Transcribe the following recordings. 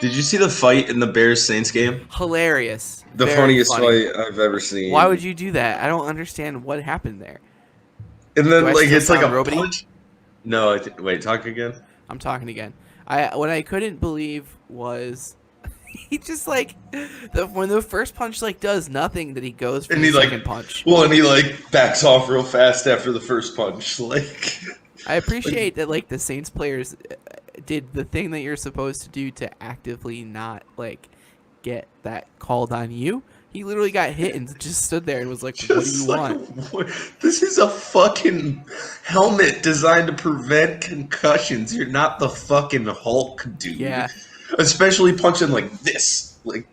Did you see the fight in the Bears-Saints game? Hilarious. The Very funniest funny. fight I've ever seen. Why would you do that? I don't understand what happened there. And Do then, I like, still it's like sound a robot-y? punch. No, wait, talk again. I'm talking again. What I couldn't believe was he just like when the first punch like does nothing, that he goes for And the he, like, second punch. Well, and he, like, backs off real fast after the first punch. Like, I appreciate that like the Saints players did the thing that you're supposed to do to actively not like get that called on you. He literally got hit and just stood there and was like, "What do you want?" This is a fucking helmet designed to prevent concussions. You're not the fucking Hulk, dude. Yeah. Especially punching like this. Like,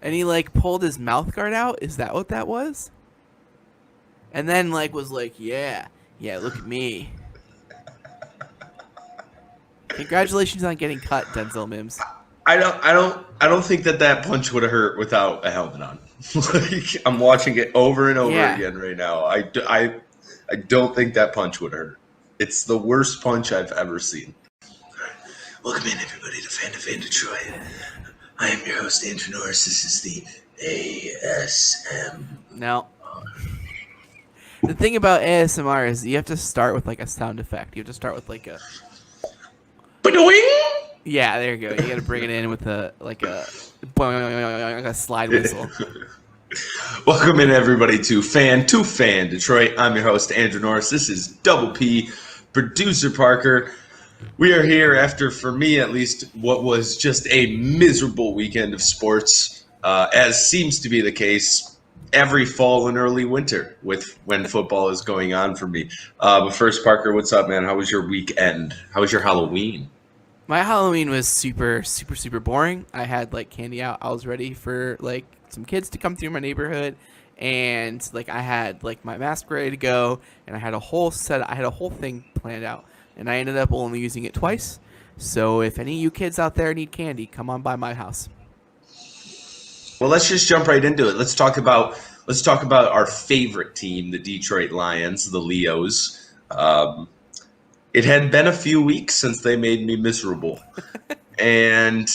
And he like pulled his mouth guard out. Is that what that was? And then like was like, yeah, look at me. Congratulations on getting cut, Denzel Mims. I don't think that punch would have hurt without a helmet on. Like, I'm watching it over and over again right now. I don't think that punch would hurt. It's the worst punch I've ever seen. Welcome in, everybody, to Fan2Fan Detroit. I am your host, Andrew Norris. This is the ASM. Now, the thing about ASMR is you have to start with like a sound effect. You have to start with like a... Ba-doing! Yeah, there you go. You got to bring it in with a slide whistle. Welcome in, everybody, to Fan2Fan Detroit. I'm your host, Andrew Norris. This is Double P, producer Parker. We are here after, for me at least, what was just a miserable weekend of sports, as seems to be the case every fall and early winter with when football is going on for me. But first, Parker, what's up, man? How was your weekend? How was your Halloween? My Halloween was super, super, super boring. I had like candy out. I was ready for like some kids to come through my neighborhood, and like I had like my mask ready to go, and I had a whole thing planned out, and I ended up only using it twice. So if any of you kids out there need candy, come on by my house. Well, let's just jump right into it. Let's talk about our favorite team, the Detroit Lions, the Leos. It had been a few weeks since they made me miserable. And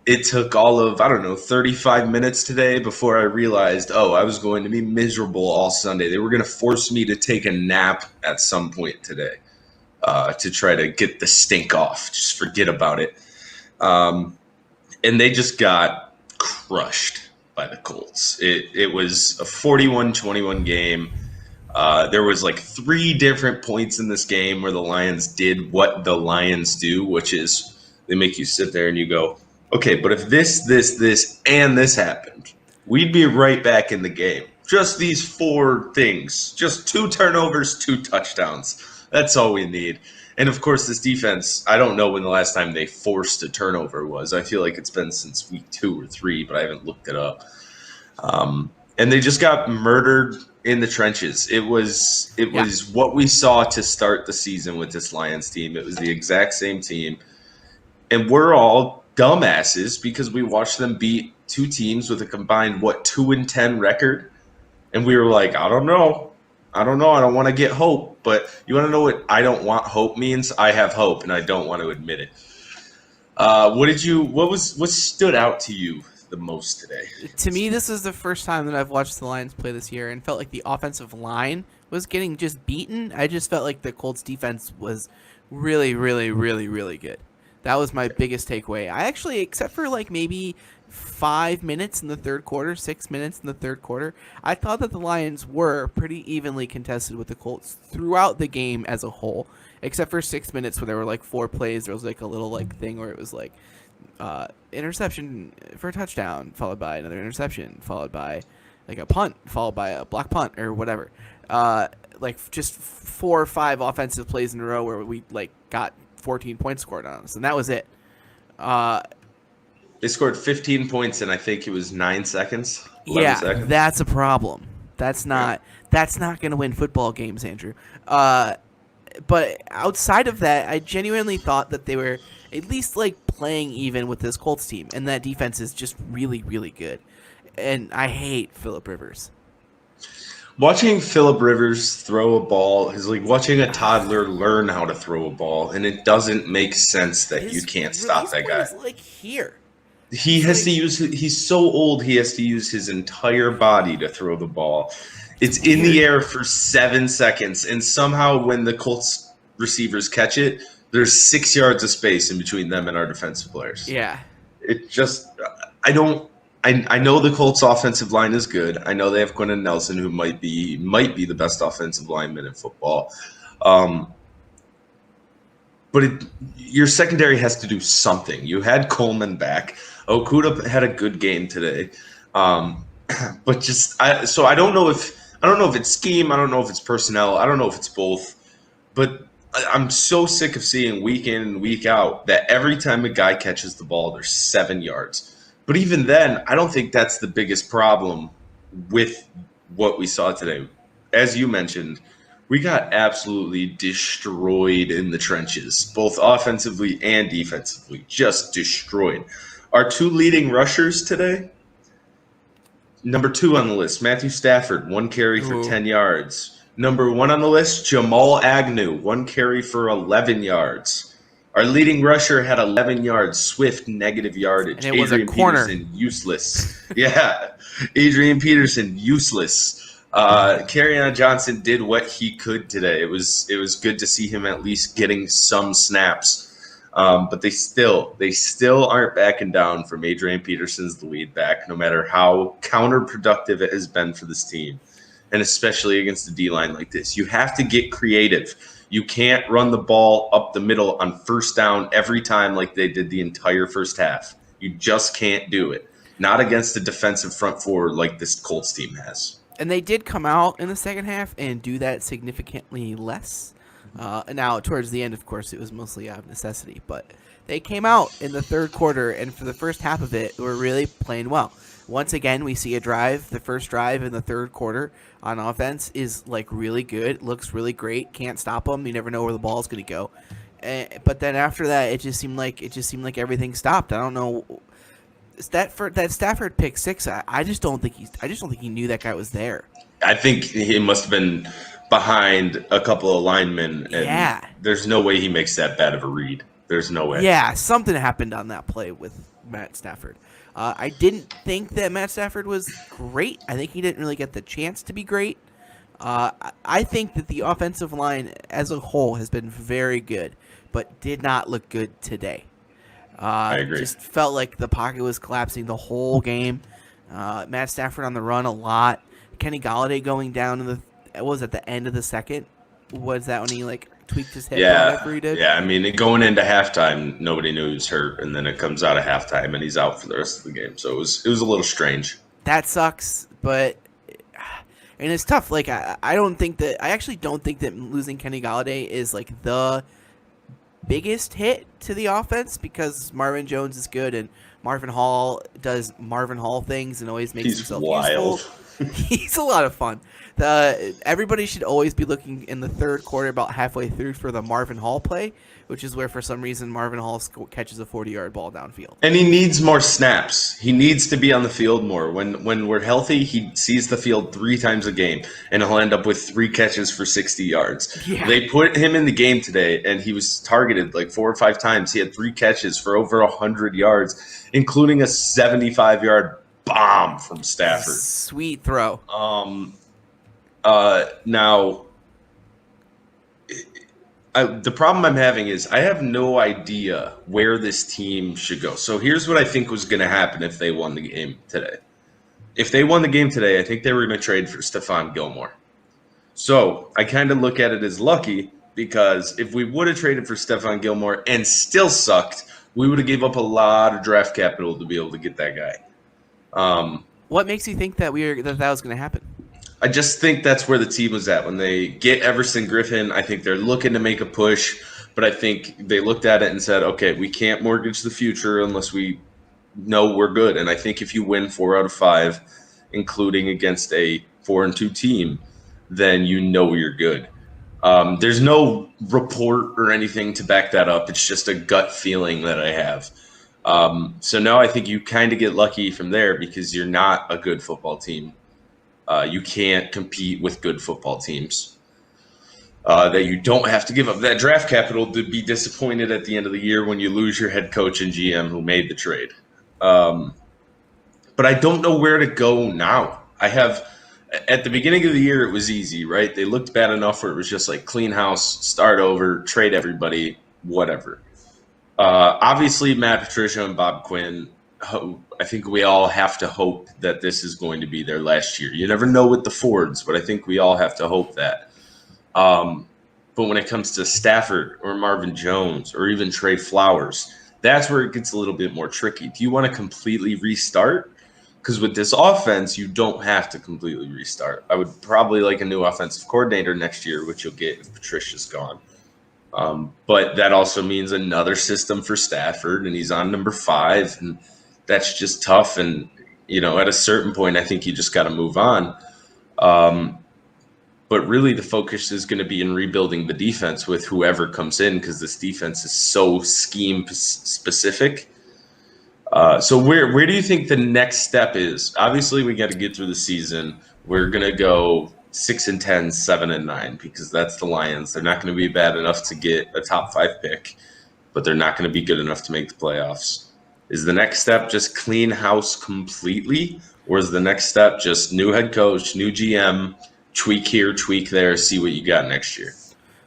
it took all of, 35 minutes today before I realized, I was going to be miserable all Sunday. They were going to force me to take a nap at some point today to try to get the stink off. Just forget about it. And they just got crushed by the Colts. It was a 41-21 game. There was like 3 different points in this game where the Lions did what the Lions do, which is they make you sit there and you go, okay, but if this, and this happened, we'd be right back in the game. Just these 4 things, just 2 turnovers, 2 touchdowns. That's all we need. And of course, this defense, I don't know when the last time they forced a turnover was. I feel like it's been since week 2 or 3, but I haven't looked it up. And they just got murdered in the trenches. It was what we saw to start the season with this Lions team. It was the exact same team. And we're all dumbasses because we watched them beat 2 teams with a combined, 2-10 record. And we were like, I don't know. I don't want to get hope. But you want to know what I don't want hope means? I have hope, and I don't want to admit it. What stood out to you the most today? To me, this is the first time that I've watched the Lions play this year and felt like the offensive line was getting just beaten. I just felt like the Colts defense was really, really, really, really good. That was my biggest takeaway. I actually, except for like maybe 5 minutes in the third quarter, 6 minutes in the third quarter, I thought that the Lions were pretty evenly contested with the Colts throughout the game as a whole, except for 6 minutes where there were like 4 plays. There was like a little like thing where it was like interception for a touchdown, followed by another interception, followed by like a punt, followed by a block punt or whatever. Like just 4 or 5 offensive plays in a row where we like got 14 points scored on us, and that was it. They scored 15 points in, I think it was 9 seconds. Yeah, seconds. That's a problem. That's not going to win football games, Andrew. But outside of that, I genuinely thought that they were at least like playing even with this Colts team, and that defense is just really, really good. And I hate Phillip Rivers. Watching Phillip Rivers throw a ball is like watching a toddler learn how to throw a ball, and it doesn't make sense that you His can't stop release that point guy. is like here. He It's has to like use. He's so old. He has to use his entire body to throw the ball. it's It's in the weird. air for 7 seconds, and somehow when the Colts receivers catch it, there's 6 yards of space in between them and our defensive players. Yeah. It just, I don't. I know the Colts offensive line is good. I know they have Quentin Nelson, who might be the best offensive lineman in football. Um, but your secondary has to do something. You had Coleman back. Okuda had a good game today, but so I don't know if it's scheme. I don't know if it's personnel. I don't know if it's both. But I'm so sick of seeing week in and week out that every time a guy catches the ball, there's 7 yards. But even then, I don't think that's the biggest problem with what we saw today. As you mentioned, we got absolutely destroyed in the trenches, both offensively and defensively, just destroyed. Our two leading rushers today, number 2 on the list, Matthew Stafford, 1 carry for 10 yards. Number 1 on the list, Jamal Agnew, 1 carry for 11 yards. Our leading rusher had 11 yards, Swift negative yardage. And it was a corner. Peterson, useless. Yeah, Adrian Peterson, useless. Kerryon Johnson did what he could today. It was good to see him at least getting some snaps. But they still aren't backing down from Adrian Peterson's the lead back, no matter how counterproductive it has been for this team, and especially against a D-line like this. You have to get creative. You can't run the ball up the middle on first down every time like they did the entire first half. You just can't do it. Not against a defensive front four like this Colts team has. And they did come out in the second half and do that significantly less. Now, towards the end, of course, it was mostly out of necessity. But they came out in the third quarter, and for the first half of it, were really playing well. Once again, we see a drive. The first drive in the third quarter on offense is like really good. Looks really great. Can't stop them. You never know where the ball's going to go. But then after that, it just seemed like everything stopped. I don't know. That Stafford pick 6. I just don't think he knew that guy was there. I think he must have been behind a couple of linemen, and there's no way he makes that bad of a read. There's no way. Yeah, something happened on that play with Matt Stafford. I didn't think that Matt Stafford was great. I think he didn't really get the chance to be great. I think that the offensive line as a whole has been very good, but did not look good today. I agree. Just felt like the pocket was collapsing the whole game. Matt Stafford on the run a lot. Kenny Golladay going down at the end of the second. Was that when he tweaked his head? Whatever he did? Yeah. I mean, going into halftime, nobody knew he was hurt, and then it comes out of halftime, and he's out for the rest of the game. So it was a little strange. That sucks, and it's tough. I actually don't think that losing Kenny Golladay is the biggest hit to the offense, because Marvin Jones is good and Marvin Hall does Marvin Hall things and always makes himself wild. useful. He's a lot of fun. Everybody should always be looking in the third quarter about halfway through for the Marvin Hall play, which is where for some reason Marvin Hall catches a 40-yard ball downfield. And he needs more snaps. He needs to be on the field more. When we're healthy, he sees the field 3 times a game, and he'll end up with 3 catches for 60 yards. Yeah. They put him in the game today, and he was targeted 4 or 5 times. He had 3 catches for over 100 yards, including a 75-yard bomb from Stafford. Sweet throw. Now, the problem I'm having is I have no idea where this team should go. So here's what I think was going to happen if they won the game today. If they won the game today, I think they were going to trade for Stephon Gilmore. So I kind of look at it as lucky, because if we would have traded for Stephon Gilmore and still sucked, we would have gave up a lot of draft capital to be able to get that guy. What makes you think that that was going to happen? I just think that's where the team was at. When they get Everson Griffin, I think they're looking to make a push, but I think they looked at it and said, okay, we can't mortgage the future unless we know we're good. And I think if you win 4 out of 5, including against a 4-2 team, then you know you're good. There's no report or anything to back that up. It's just a gut feeling that I have. So now I think you kind of get lucky from there, because you're not a good football team. You can't compete with good football teams. That you don't have to give up that draft capital to be disappointed at the end of the year when you lose your head coach and GM who made the trade. But I don't know where to go now. At the beginning of the year, it was easy, right? They looked bad enough where it was just like clean house, start over, trade everybody, whatever. Obviously, Matt Patricia and Bob Quinn, I think we all have to hope that this is going to be their last year. You never know with the Fords, but I think we all have to hope that. But when it comes to Stafford or Marvin Jones or even Trey Flowers, that's where it gets a little bit more tricky. Do you want to completely restart? Because with this offense, you don't have to completely restart. I would probably like a new offensive coordinator next year, which you'll get if Patricia's gone. But that also means another system for Stafford, and he's on number 5, and that's just tough. And, at a certain point, I think you just got to move on. But really the focus is going to be in rebuilding the defense with whoever comes in because this defense is so scheme specific. So where do you think the next step is? Obviously, we got to get through the season. We're going to go 6-10, 7-9 because that's the Lions. They're not going to be bad enough to get a top 5 pick, but they're not going to be good enough to make the playoffs. Is the next step just clean house completely, or is the next step just new head coach, new GM, tweak here, tweak there, see what you got next year?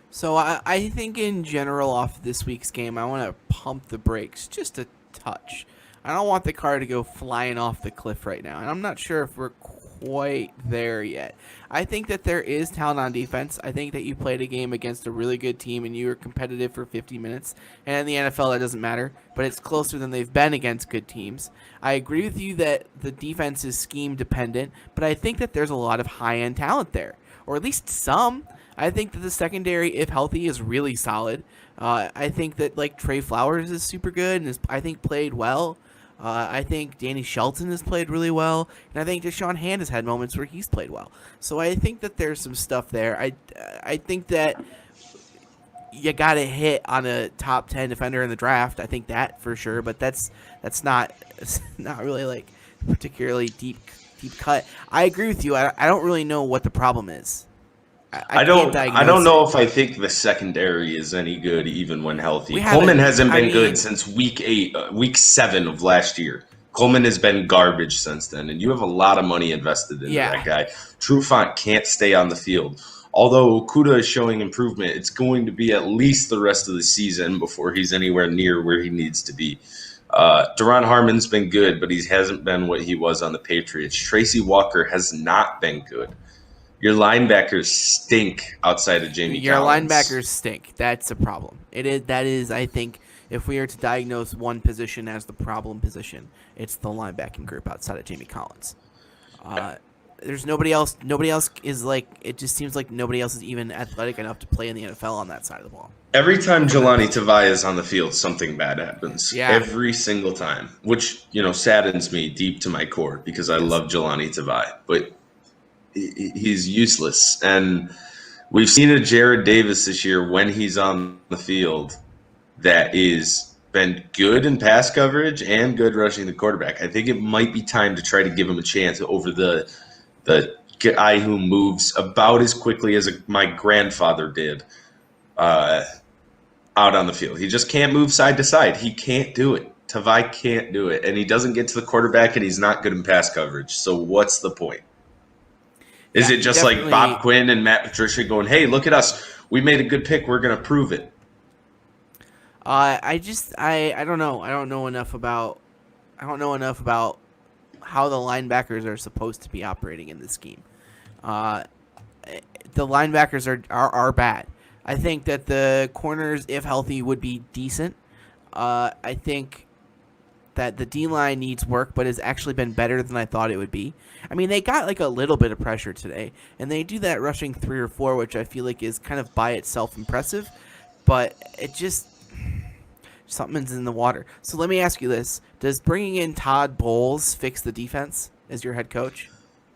So I think in general off this week's game, I want to pump the brakes just a touch. I don't want the car to go flying off the cliff right now, and I'm not sure if we're quite there yet. I think that there is talent on defense. I think that you played a game against a really good team and you were competitive for 50 minutes, and in the NFL that doesn't matter, but it's closer than they've been against good teams. I agree with you that the defense is scheme dependent, but I think that there's a lot of high-end talent there, or at least some. I think that the secondary, if healthy, is really solid. I think that Trey Flowers is super good and I think played well. I think Danny Shelton has played really well, and I think Deshaun Hand has had moments where he's played well. So I think that there's some stuff there. I think that you got to hit on a top 10 defender in the draft. I think that for sure, but that's not really particularly deep cut. I agree with you. I don't really know what the problem is. I don't know if I think the secondary is any good even when healthy. Coleman hasn't been good since week 7 of last year. Coleman has been garbage since then, and you have a lot of money invested in that guy. Trufant can't stay on the field. Although Okudah is showing improvement, it's going to be at least the rest of the season before he's anywhere near where he needs to be. Duron Harmon's been good, but he hasn't been what he was on the Patriots. Tracy Walker has not been good. Your linebackers stink outside of Jamie Collins. Your linebackers stink. That's a problem. That is, I think, if we are to diagnose one position as the problem position, it's the linebacking group outside of Jamie Collins. There's nobody else. Nobody else is it just seems like nobody else is even athletic enough to play in the NFL on that side of the ball. Every time Jelani Tavai is on the field, something bad happens. Yeah. Every single time, which, saddens me deep to my core because I love Jelani Tavai. But he's useless. And we've seen a Jared Davis this year when he's on the field that is been good in pass coverage and good rushing the quarterback. I think it might be time to try to give him a chance over the guy who moves about as quickly as my grandfather did out on the field. He just can't move side to side. He can't do it. Tavai can't do it. And he doesn't get to the quarterback, and he's not good in pass coverage. So what's the point? Is it just like Bob Quinn and Matt Patricia going, "Hey, look at us. We made a good pick. We're going to prove it." I don't know. I don't know enough about how the linebackers are supposed to be operating in this scheme. The linebackers are bad. I think that the corners, if healthy, would be decent. I think that the D-line needs work, but has actually been better than I thought it would be. I mean, they got a little bit of pressure today, and they do that rushing 3 or 4, which I feel like is kind of by itself impressive, but it just something's in the water. So let me ask you this. Does bringing in Todd Bowles fix the defense as your head coach?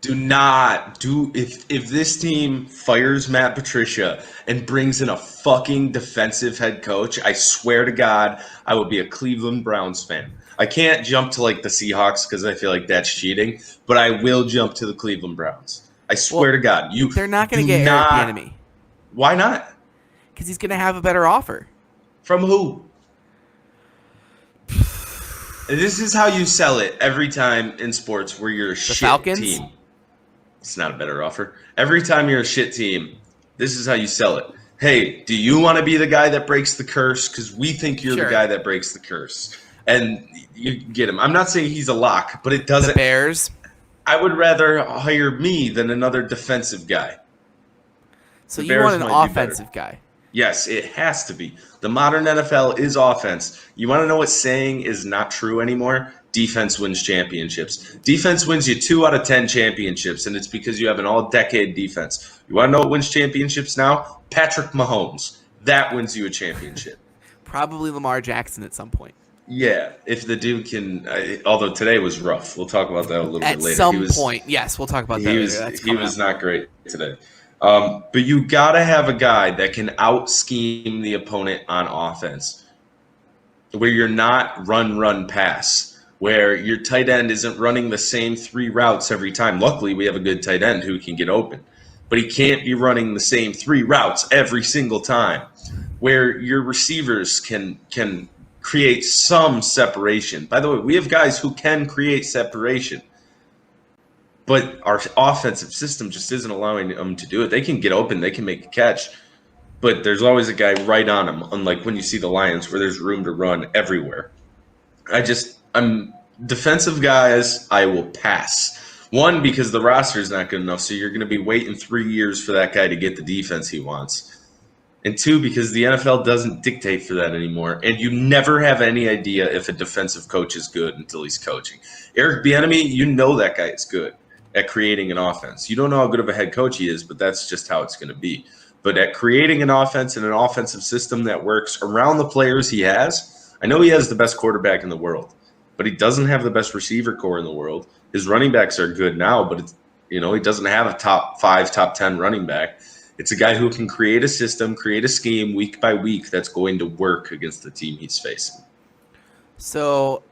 If this team fires Matt Patricia and brings in a fucking defensive head coach, I swear to God, I will be a Cleveland Browns fan. I can't jump to the Seahawks because I feel like that's cheating, but I will jump to the Cleveland Browns. I swear to God. They're not going to do get not- Eric Bieniemy. Why not? Because he's going to have a better offer. From who? This is how you sell it every time in sports where you're a shit Falcons? team. It's not a better offer. Every time you're a shit team, this is how you sell it. Hey, do you want to be the guy that breaks the curse? Because we think you're Sure. the guy that breaks the curse. And you get him. I'm not saying he's a lock, but it doesn't. The Bears. I would rather hire me than another defensive guy. So The you Bears want an might be offensive guy. Yes, it has to be. The modern NFL is offense. You want to know what saying is not true anymore? Defense wins championships. Defense wins you 2 out of 10 championships, and it's because you have an all-decade defense. You want to know what wins championships now? Patrick Mahomes. That wins you a championship. Probably Lamar Jackson at some point. Yeah, if the dude can. Although today was rough. We'll talk about that a little bit later. At some point, yes, we'll talk about that later. He was not great today. But you got to have a guy that can out-scheme the opponent on offense, where you're not run, pass, where your tight end isn't running the same 3 routes every time. Luckily, we have a good tight end who can get open, but he can't be running the same 3 routes every single time, where your receivers can create some separation. By the way, we have guys who can create separation, but our offensive system just isn't allowing them to do it. They can get open, they can make a catch, but there's always a guy right on them, unlike when you see the Lions where there's room to run everywhere. I'm defensive guys, I will pass. One, because the roster is not good enough, so you're going to be waiting 3 years for that guy to get the defense he wants. And 2, because the NFL doesn't dictate for that anymore, and you never have any idea if a defensive coach is good until he's coaching. Eric Bieniemy, you know that guy is good at creating an offense. You don't know how good of a head coach he is, but that's just how it's going to be. But at creating an offense and an offensive system that works around the players he has, I know he has the best quarterback in the world, but he doesn't have the best receiver core in the world. His running backs are good now, but he doesn't have a top 5, top 10 running back. It's a guy who can create a system, create a scheme week by week that's going to work against the team he's facing. So,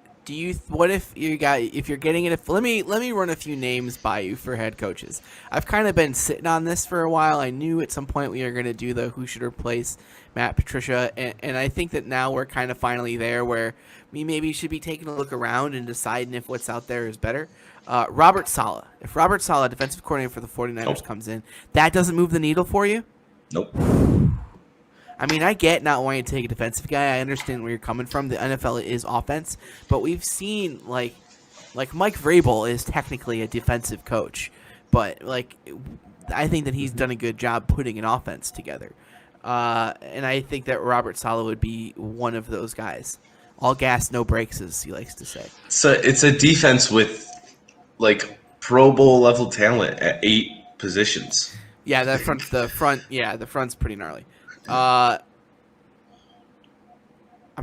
what if you're getting it? Let me run a few names by you for head coaches. I've kind of been sitting on this for a while. I knew at some point we were going to do the who should replace Matt Patricia, and I think that now we're kind of finally there where we maybe should be taking a look around and deciding if what's out there is better. Robert Saleh. If Robert Saleh, defensive coordinator for the 49ers, comes in, that doesn't move the needle for you? Nope. I mean, I get not wanting to take a defensive guy. I understand where you're coming from. The NFL is offense, but we've seen like Mike Vrabel is technically a defensive coach, but I think that he's done a good job putting an offense together, and I think that Robert Saleh would be one of those guys. All gas, no brakes, as he likes to say. So it's a defense with Pro Bowl level talent at 8 positions. Yeah, the front's pretty gnarly. I'm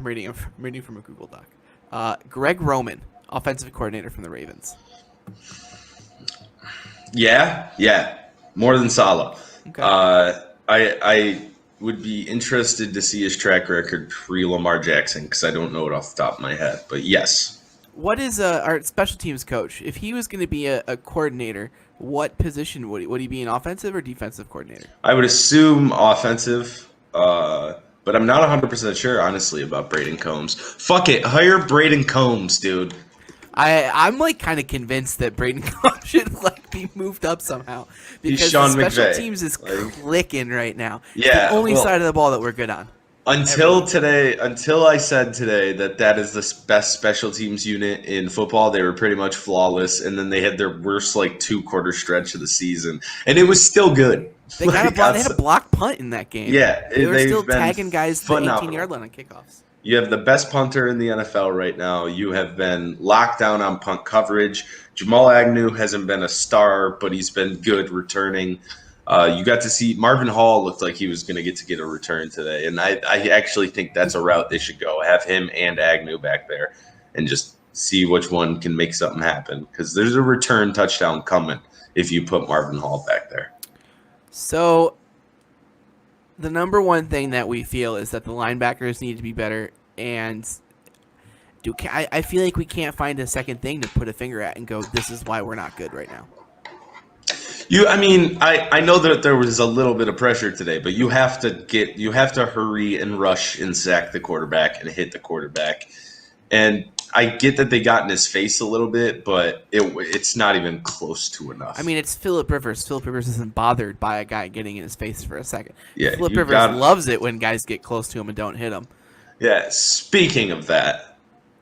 reading from a Google Doc. Greg Roman, offensive coordinator from the Ravens. Yeah, more than Saleh. Okay. I would be interested to see his track record pre-Lamar Jackson because I don't know it off the top of my head, but yes. What is our special teams coach? If he was going to be a coordinator, what position would he? Would he be an offensive or defensive coordinator? I would assume offensive, but I'm not 100% sure, honestly, about Braden Combs. Fuck it, hire Braden Combs, dude. I'm kind of convinced that Braden Combs should be moved up somehow because Sean the special McVay. Teams is clicking right now. Yeah, it's the only side of the ball that we're good on. Until I said today that is the best special teams unit in football, they were pretty much flawless, and then they had their worst 2-quarter stretch of the season, and it was still good. They they had a block punt in that game. Yeah, they were still tagging guys to the 18-yard line on kickoffs. You have the best punter in the NFL right now. You have been locked down on punt coverage. Jamal Agnew hasn't been a star, but he's been good returning. You got to see Marvin Hall looked like he was going to get a return today, and I actually think that's a route they should go. Have him and Agnew back there and just see which one can make something happen because there's a return touchdown coming if you put Marvin Hall back there. So the number one thing that we feel is that the linebackers need to be better, and I feel like we can't find a second thing to put a finger at and go, this is why we're not good right now. I know that there was a little bit of pressure today, but you have to hurry and rush and sack the quarterback and hit the quarterback. And I get that they got in his face a little bit, but it's not even close to enough. I mean, it's Phillip Rivers. Phillip Rivers isn't bothered by a guy getting in his face for a second. Yeah, Phillip Rivers loves it when guys get close to him and don't hit him. Yeah, speaking of that,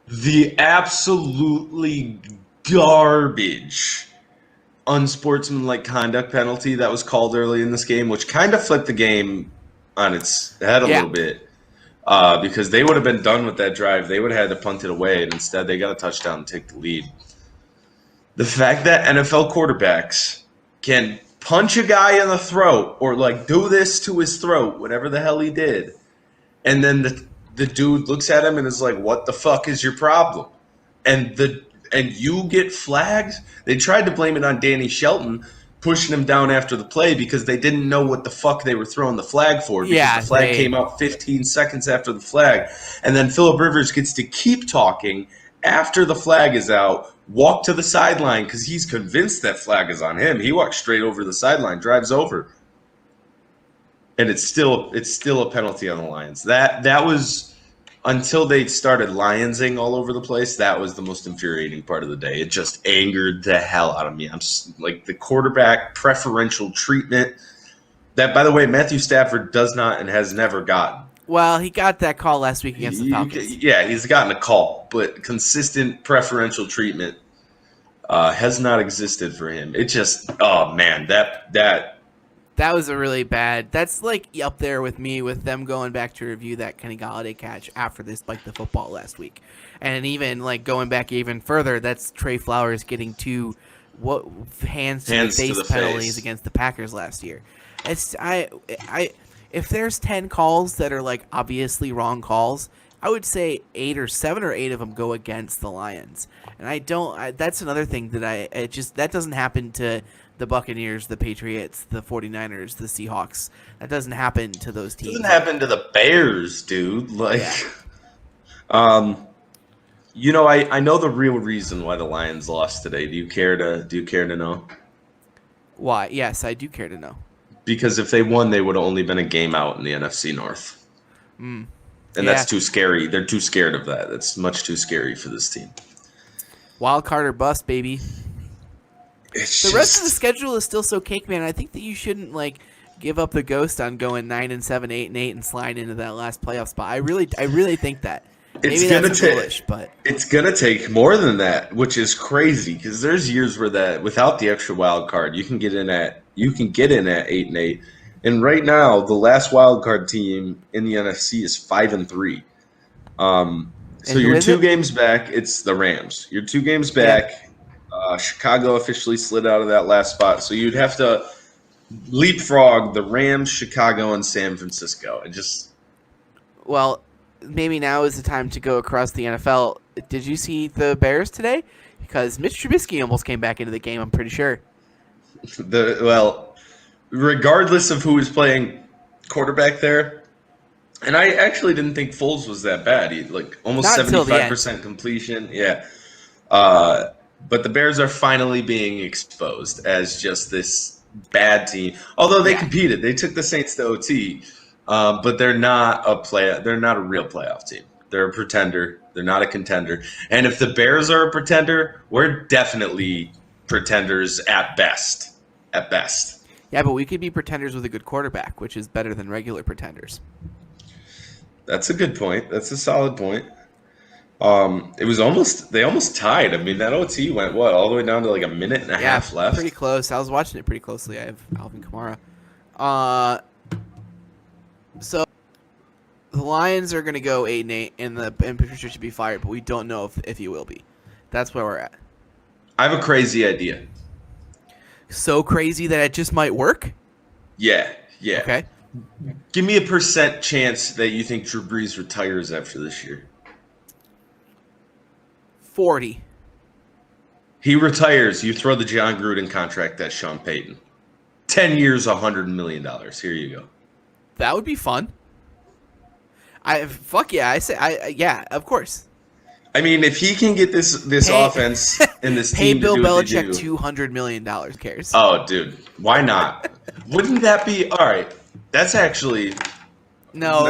the absolutely garbage unsportsmanlike conduct penalty that was called early in this game, which kind of flipped the game on its head a little bit, because they would have been done with that drive. They would have had to punt it away, and instead they got a touchdown and take the lead. The fact that NFL quarterbacks can punch a guy in the throat or like do this to his throat, whatever the hell he did, and then the dude looks at him and is like, "What the fuck is your problem?" And you get flagged. They tried to blame it on Danny Shelton pushing him down after the play because they didn't know what the fuck they were throwing the flag for. Because the flag came out 15 seconds after the flag. And then Phillip Rivers gets to keep talking after the flag is out, walk to the sideline because he's convinced that flag is on him. He walks straight over the sideline, drives over. And it's still a penalty on the Lions. That was, until they started Lionsing all over the place, that was the most infuriating part of the day. It just angered the hell out of me. I'm just, like, the quarterback preferential treatment that, by the way, Matthew Stafford does not and has never gotten. Well, he got that call last week against the Falcons. Yeah, he's gotten a call, but consistent preferential treatment has not existed for him. It just, oh man, that was a really bad. That's like up there with me with them going back to review that Kenny Golladay catch after they spiked the football last week, and even like going back even further, that's Trey Flowers getting two hands to the face penalties against the Packers last year. It's if there's 10 calls that are like obviously wrong calls, I would say 7 or 8 of them go against the Lions, and that's another thing that doesn't happen to the Buccaneers, the Patriots, the 49ers, the Seahawks. That doesn't happen to those teams. It doesn't happen to the Bears, dude. Like, I know the real reason why the Lions lost today. Do you care to know? Why? Yes, I do care to know. Because if they won, they would have only been a game out in the NFC North. And that's too scary. They're too scared of that. That's much too scary for this team. Wild card or bust, baby. The rest of the schedule is still so cake, man. I think that you shouldn't like give up the ghost on going 9-7, 8-8, and slide into that last playoff spot. I really think that. Maybe that's foolish, but it's gonna take more than that, which is crazy because there's years where that without the extra wild card, you can get in at 8-8, and right now the last wild card team in the NFC is 5-3. So you're 2 games back. It's the Rams. You're 2 games back. Yeah. Chicago officially slid out of that last spot, so you'd have to leapfrog the Rams, Chicago, and San Francisco. Well, maybe now is the time to go across the NFL. Did you see the Bears today? Because Mitch Trubisky almost came back into the game, I'm pretty sure. Regardless of who was playing quarterback there, and I actually didn't think Foles was that bad. He almost 75% completion. Yeah. But the Bears are finally being exposed as just this bad team. Although they competed, they took the Saints to OT, but they're not They're not a real playoff team. They're a pretender. They're not a contender. And if the Bears are a pretender, we're definitely pretenders at best. At best. Yeah, but we could be pretenders with a good quarterback, which is better than regular pretenders. That's a good point. That's a solid point. They almost tied. I mean, that OT went all the way down to like a minute and a half left. Pretty close. I was watching it pretty closely. I have Alvin Kamara. So the Lions are going to go 8-8, and Patricia should be fired, but we don't know if he will be. That's where we're at. I have a crazy idea. So crazy that it just might work? Yeah. Okay. Give me a % chance that you think Drew Brees retires after this year. 40. He retires. You throw the John Gruden contract at Sean Payton. 10 years, $100 million. Here you go. That would be fun. Yeah, of course. I mean, if he can get this offense and this Pay team Bill to do what they Belichick do, $200 million, cares. oh, dude, why not? Wouldn't that be all right? That's actually No.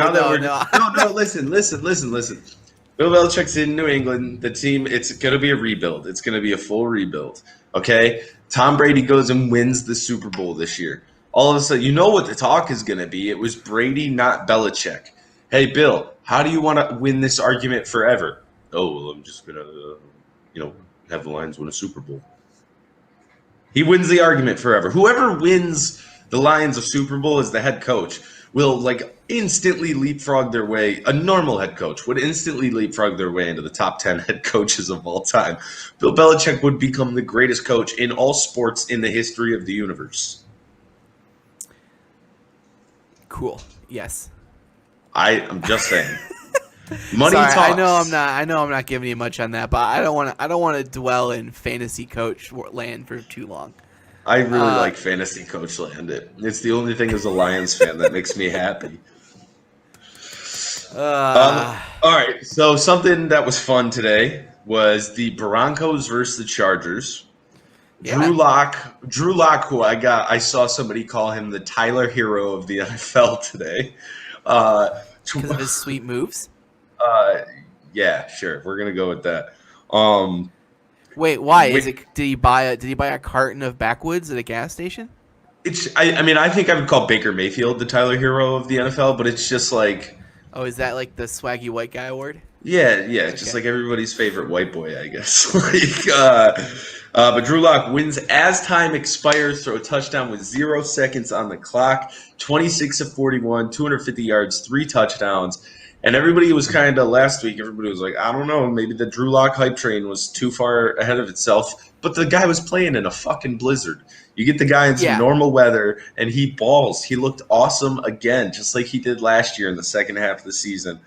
Listen. Bill Belichick's in New England. The team, it's going to be a rebuild. It's going to be a full rebuild. Okay, Tom Brady goes and wins the Super Bowl this year. All of a sudden, you know what the talk is going to be. It was Brady, not Belichick. Hey, Bill, how do you want to win this argument forever? Oh, well, I'm just going to, have the Lions win a Super Bowl. He wins the argument forever. Whoever wins the Lions a Super Bowl as the head coach will instantly leapfrog their way. A normal head coach would instantly leapfrog their way into the top 10 head coaches of all time. Bill Belichick would become the greatest coach in all sports in the history of the universe. Cool. Yes. I'm just saying. Money Sorry, talks. I know I'm not giving you much on that, but I don't want to dwell in fantasy coach land for too long. I really like fantasy coach land. It's the only thing as a Lions fan that makes me happy. All right, so something that was fun today was the Broncos versus the Chargers. Yeah. Drew Lock, who I saw somebody call him the Tyler Hero of the NFL today. Because of his sweet moves? Yeah, sure. We're gonna go with that. Wait, why? Did he buy a carton of backwoods at a gas station? I think I would call Baker Mayfield the Tyler Hero of the NFL, but it's just like, oh, is that like the swaggy white guy award? Yeah, okay. Just like everybody's favorite white boy, I guess. But Drew Lock wins as time expires, throw a touchdown with 0 seconds on the clock, 26 of 41, 250 yards, 3 touchdowns. And everybody was kind of, last week, everybody was like, I don't know, maybe the Drew Lock hype train was too far ahead of itself. But the guy was playing in a fucking blizzard. You get the guy in some normal weather, and he balls. He looked awesome again, just like he did last year in the second half of the season.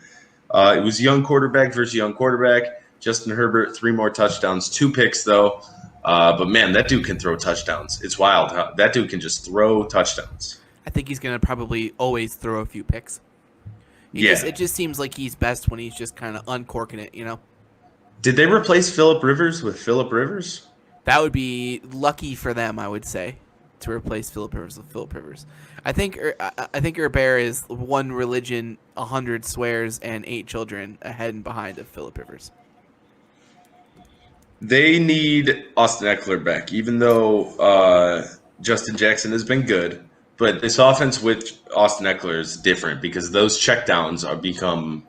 It was young quarterback versus young quarterback. Justin Herbert, 3 more touchdowns, 2 picks, though. But, man, that dude can throw touchdowns. It's wild. That dude can just throw touchdowns. I think he's going to probably always throw a few picks. It just seems like he's best when he's just kind of uncorking it, Did they replace Phillip Rivers with Phillip Rivers? That would be lucky for them, I would say, to replace Phillip Rivers with Phillip Rivers. I think Herbert is 1 religion, 100 swears, and 8 children ahead and behind of Phillip Rivers. They need Austin Eckler back, even though Justin Jackson has been good. But this offense with Austin Eckler is different because those checkdowns become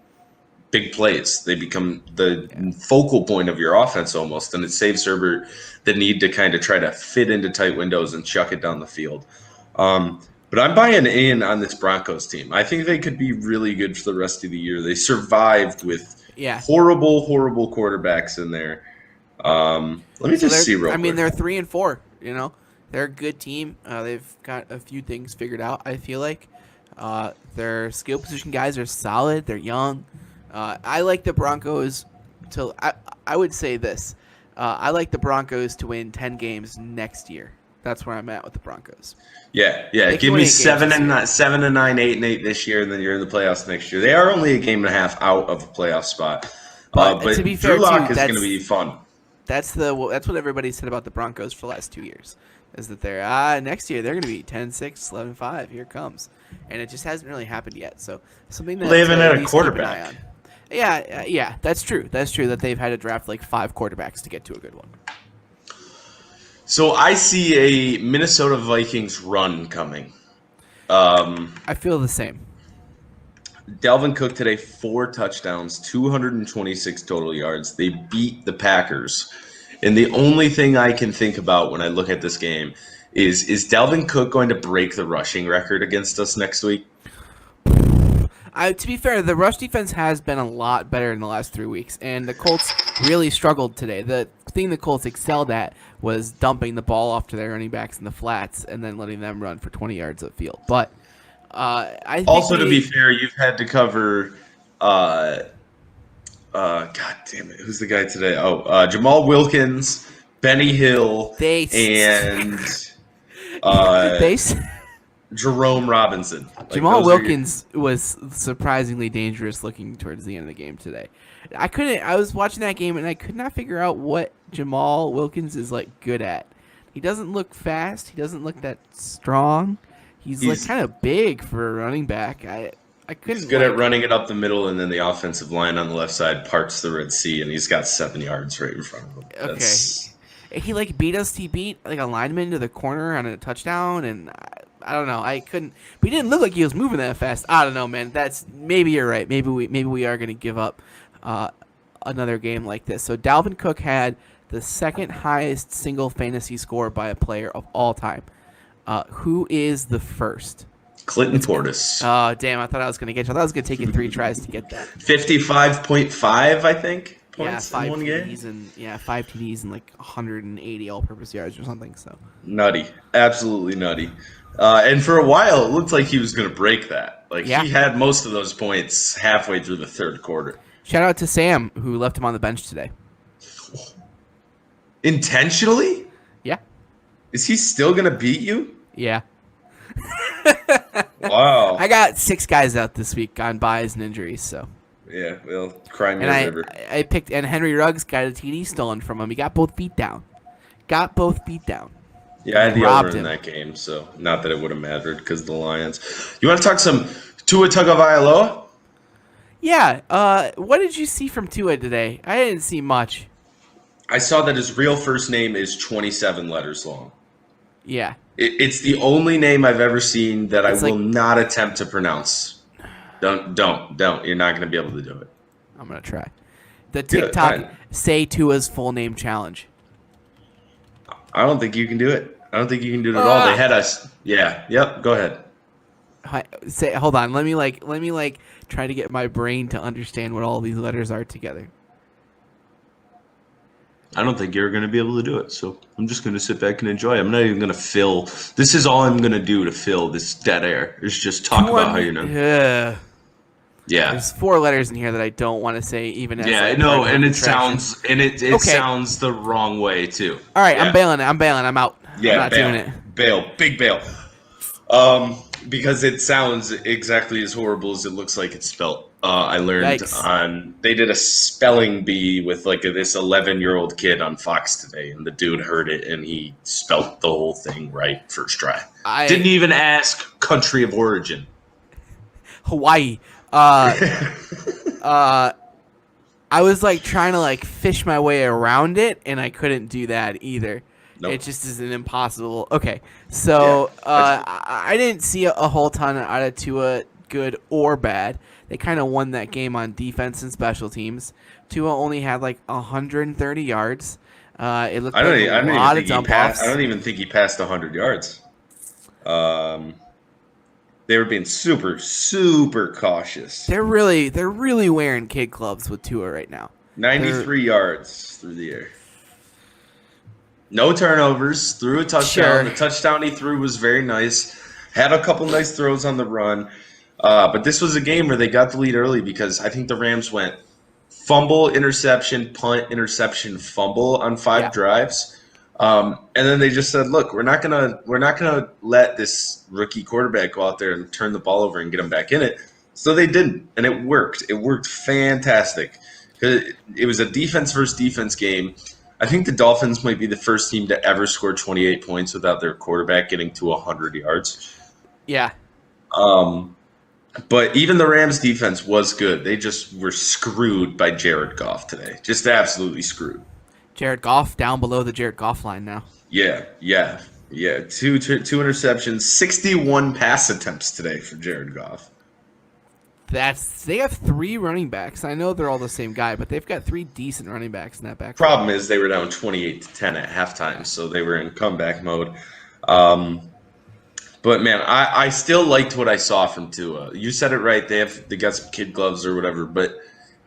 big plays. They become the focal point of your offense almost, and it saves Herbert the need to kind of try to fit into tight windows and chuck it down the field. But I'm buying in on this Broncos team. I think they could be really good for the rest of the year. They survived with horrible, horrible quarterbacks in there. Let me just see real quick. They're 3-4, They're a good team. They've got a few things figured out, I feel like. Their skill position guys are solid. They're young. I like the Broncos I would say this. I like the Broncos to win 10 games next year. That's where I'm at with the Broncos. Yeah. Give me 7-9, 8-8 this year, and then you're in the playoffs next year. They are only a game and a half out of a playoff spot. But to be fair, Drew Lock is going to be fun. That's what everybody said about the Broncos for the last 2 years, is that they're next year they're going to be 10-6, 11-5. Here it comes, and it just hasn't really happened yet. So something that they haven't had a quarterback. Yeah, that's true. That's true that they've had to draft like 5 quarterbacks to get to a good one. So I see a Minnesota Vikings run coming. I feel the same. Dalvin Cook today, 4 touchdowns, 226 total yards. They beat the Packers. And the only thing I can think about when I look at this game is Dalvin Cook going to break the rushing record against us next week? To be fair, the rush defense has been a lot better in the last 3 weeks, and the Colts really struggled today. The thing the Colts excelled at was dumping the ball off to their running backs in the flats and then letting them run for 20 yards of field. But I think also, to be fair, you've had to cover God damn it, who's the guy today? Jamal Wilkins, Benny Hill, and Jerome Robinson. Jamal Wilkins was surprisingly dangerous looking towards the end of the game today. I was watching that game and I could not figure out what Jamal Wilkins is like good at. He doesn't look fast. He doesn't look that strong. He's like kind of big for a running back. I couldn't. He's good at running it up the middle, and then the offensive line on the left side parts the Red Sea, and he's got 7 yards right in front of him. Okay. He like beat us. He beat like a lineman to the corner on a touchdown, and I don't know. I couldn't. But he didn't look like he was moving that fast. I don't know, man. Maybe you're right. Maybe we are going to give up another game like this. So Dalvin Cook had the second highest single fantasy score by a player of all time. Who is the first? Clinton Portis. Oh, damn. I thought I was going to get you. I thought I was going to take you 3 tries to get that. 55.5, I think, points in one game. 5 TDs and like 180 all-purpose yards or something. So nutty. Absolutely nutty. And for a while, it looked like he was going to break that. He had most of those points halfway through the third quarter. Shout out to Sam, who left him on the bench today. Intentionally? Yeah. Is he still going to beat you? Yeah. Wow. I got 6 guys out this week on buys and injuries, so. Yeah, well, cry me a river. I picked, and Henry Ruggs got a TD stolen from him. He got both beat down. Yeah, I had the over in that game, so not that it would have mattered because the Lions. You want to talk some Tua Tagovailoa? Yeah. What did you see from Tua today? I didn't see much. I saw that his real first name is 27 letters long. Yeah. It's the only name I've ever seen that I will not attempt to pronounce. Don't. You're not going to be able to do it. I'm going to try. The TikTok Say Tua's full name challenge. I don't think you can do it. I don't think you can do it at all. They had us. Yeah. Yep. Go ahead. Hold on. Let me try to get my brain to understand what all these letters are together. I don't think you're going to be able to do it, so I'm just going to sit back and enjoy. I'm not even going to fill. This is all I'm going to do to fill this dead air. Is just talk about how you know. Yeah. There's 4 letters in here that I don't want to say even as. Yeah, no, and it sounds sounds the wrong way too. All right, yeah. I'm bailing. I'm out. Yeah, I'm not doing it. Big bail. Because it sounds exactly as horrible as it looks like it's spelled. I learned they did a spelling bee with this 11-year-old kid on Fox today, and the dude heard it and he spelt the whole thing right first try. Didn't even ask country of origin. Hawaii. I was trying to fish my way around it, and I couldn't do that either. Nope. It just is an impossible. Okay, so I didn't see a whole ton out of Tua, good or bad. They kind of won that game on defense and special teams. Tua only had 130 yards. It looked like a lot of dump offs. I don't even think he passed 100 yards. They were being super, super cautious. They're really wearing kid gloves with Tua right now. 93 yards through the air. No turnovers. Threw a touchdown. Sure. The touchdown he threw was very nice. Had a couple nice throws on the run. But this was a game where they got the lead early because I think the Rams went fumble, interception, punt, interception, fumble on 5 drives. And then they just said, "Look, we're not gonna let this rookie quarterback go out there and turn the ball over and get him back in it." So they didn't, and it worked. It worked fantastic. It was a defense versus defense game. I think the Dolphins might be the first team to ever score 28 points without their quarterback getting to 100 yards. Yeah. But even the Rams defense was good. They just were screwed by Jared Goff today. Just absolutely screwed. Jared Goff down below the Jared Goff line now. Yeah. 2 interceptions, 61 pass attempts today for Jared Goff. They have 3 running backs. I know they're all the same guy, but they've got 3 decent running backs in that back. Problem is they were down 28-10 at halftime, so they were in comeback mode. But man, I still liked what I saw from Tua. You said it right. They got some kid gloves or whatever, but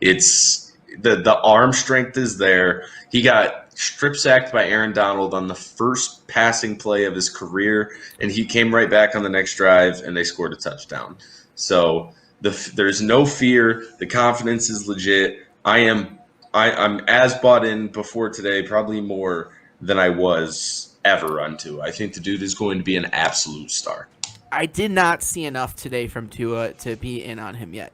it's the arm strength is there. He got strip sacked by Aaron Donald on the first passing play of his career, and he came right back on the next drive, and they scored a touchdown. So there's no fear. The confidence is legit. I'm as bought in before today, probably more than I was ever on Tua. I think the dude is going to be an absolute star. I did not see enough today from Tua to be in on him yet.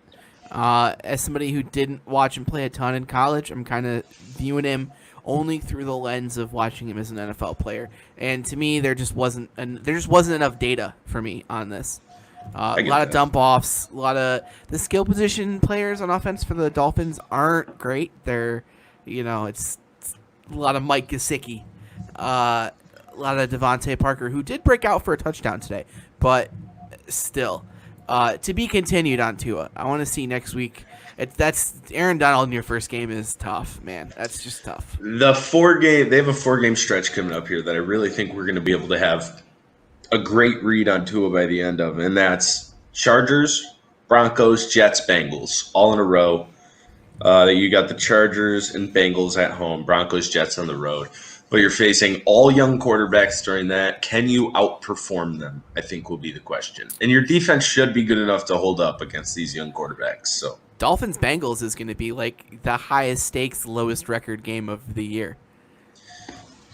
As somebody who didn't watch him play a ton in college, I'm kind of viewing him only through the lens of watching him as an NFL player. And to me, there just wasn't enough data for me on this. A lot of dump offs, a lot of the skill position players on offense for the Dolphins aren't great. They're, it's a lot of Mike Gesicki, a lot of Devontae Parker, who did break out for a touchdown today, but still, to be continued on Tua. I want to see next week. That's Aaron Donald in your first game is tough, man. That's just tough. They have a 4-game stretch coming up here that I really think we're going to be able to have a great read on Tua by the end of, and that's Chargers, Broncos, Jets, Bengals, all in a row. You got the Chargers and Bengals at home, Broncos, Jets on the road. But you're facing all young quarterbacks during that. Can you outperform them, I think will be the question. And your defense should be good enough to hold up against these young quarterbacks. So Dolphins-Bengals is going to be like the highest stakes, lowest record game of the year.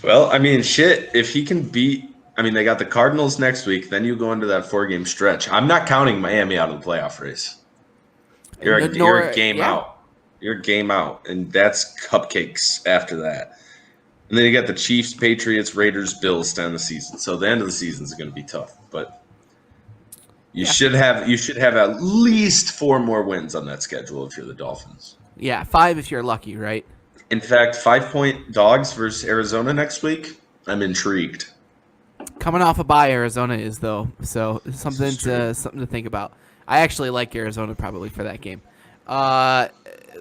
Well, I mean, shit, if he can beat – I mean, they got the Cardinals next week. Then you go into that 4-game stretch. I'm not counting Miami out of the playoff race. You're a game out. You're a game out, and that's cupcakes after that. And then you got the Chiefs, Patriots, Raiders, Bills to end the season. So the end of the season is going to be tough, but you should have at least 4 more wins on that schedule if you're the Dolphins. Yeah, 5 if you're lucky, right? In fact, 5-point dogs versus Arizona next week. I'm intrigued. Coming off a bye, Arizona is though, so something to think about. I actually like Arizona probably for that game.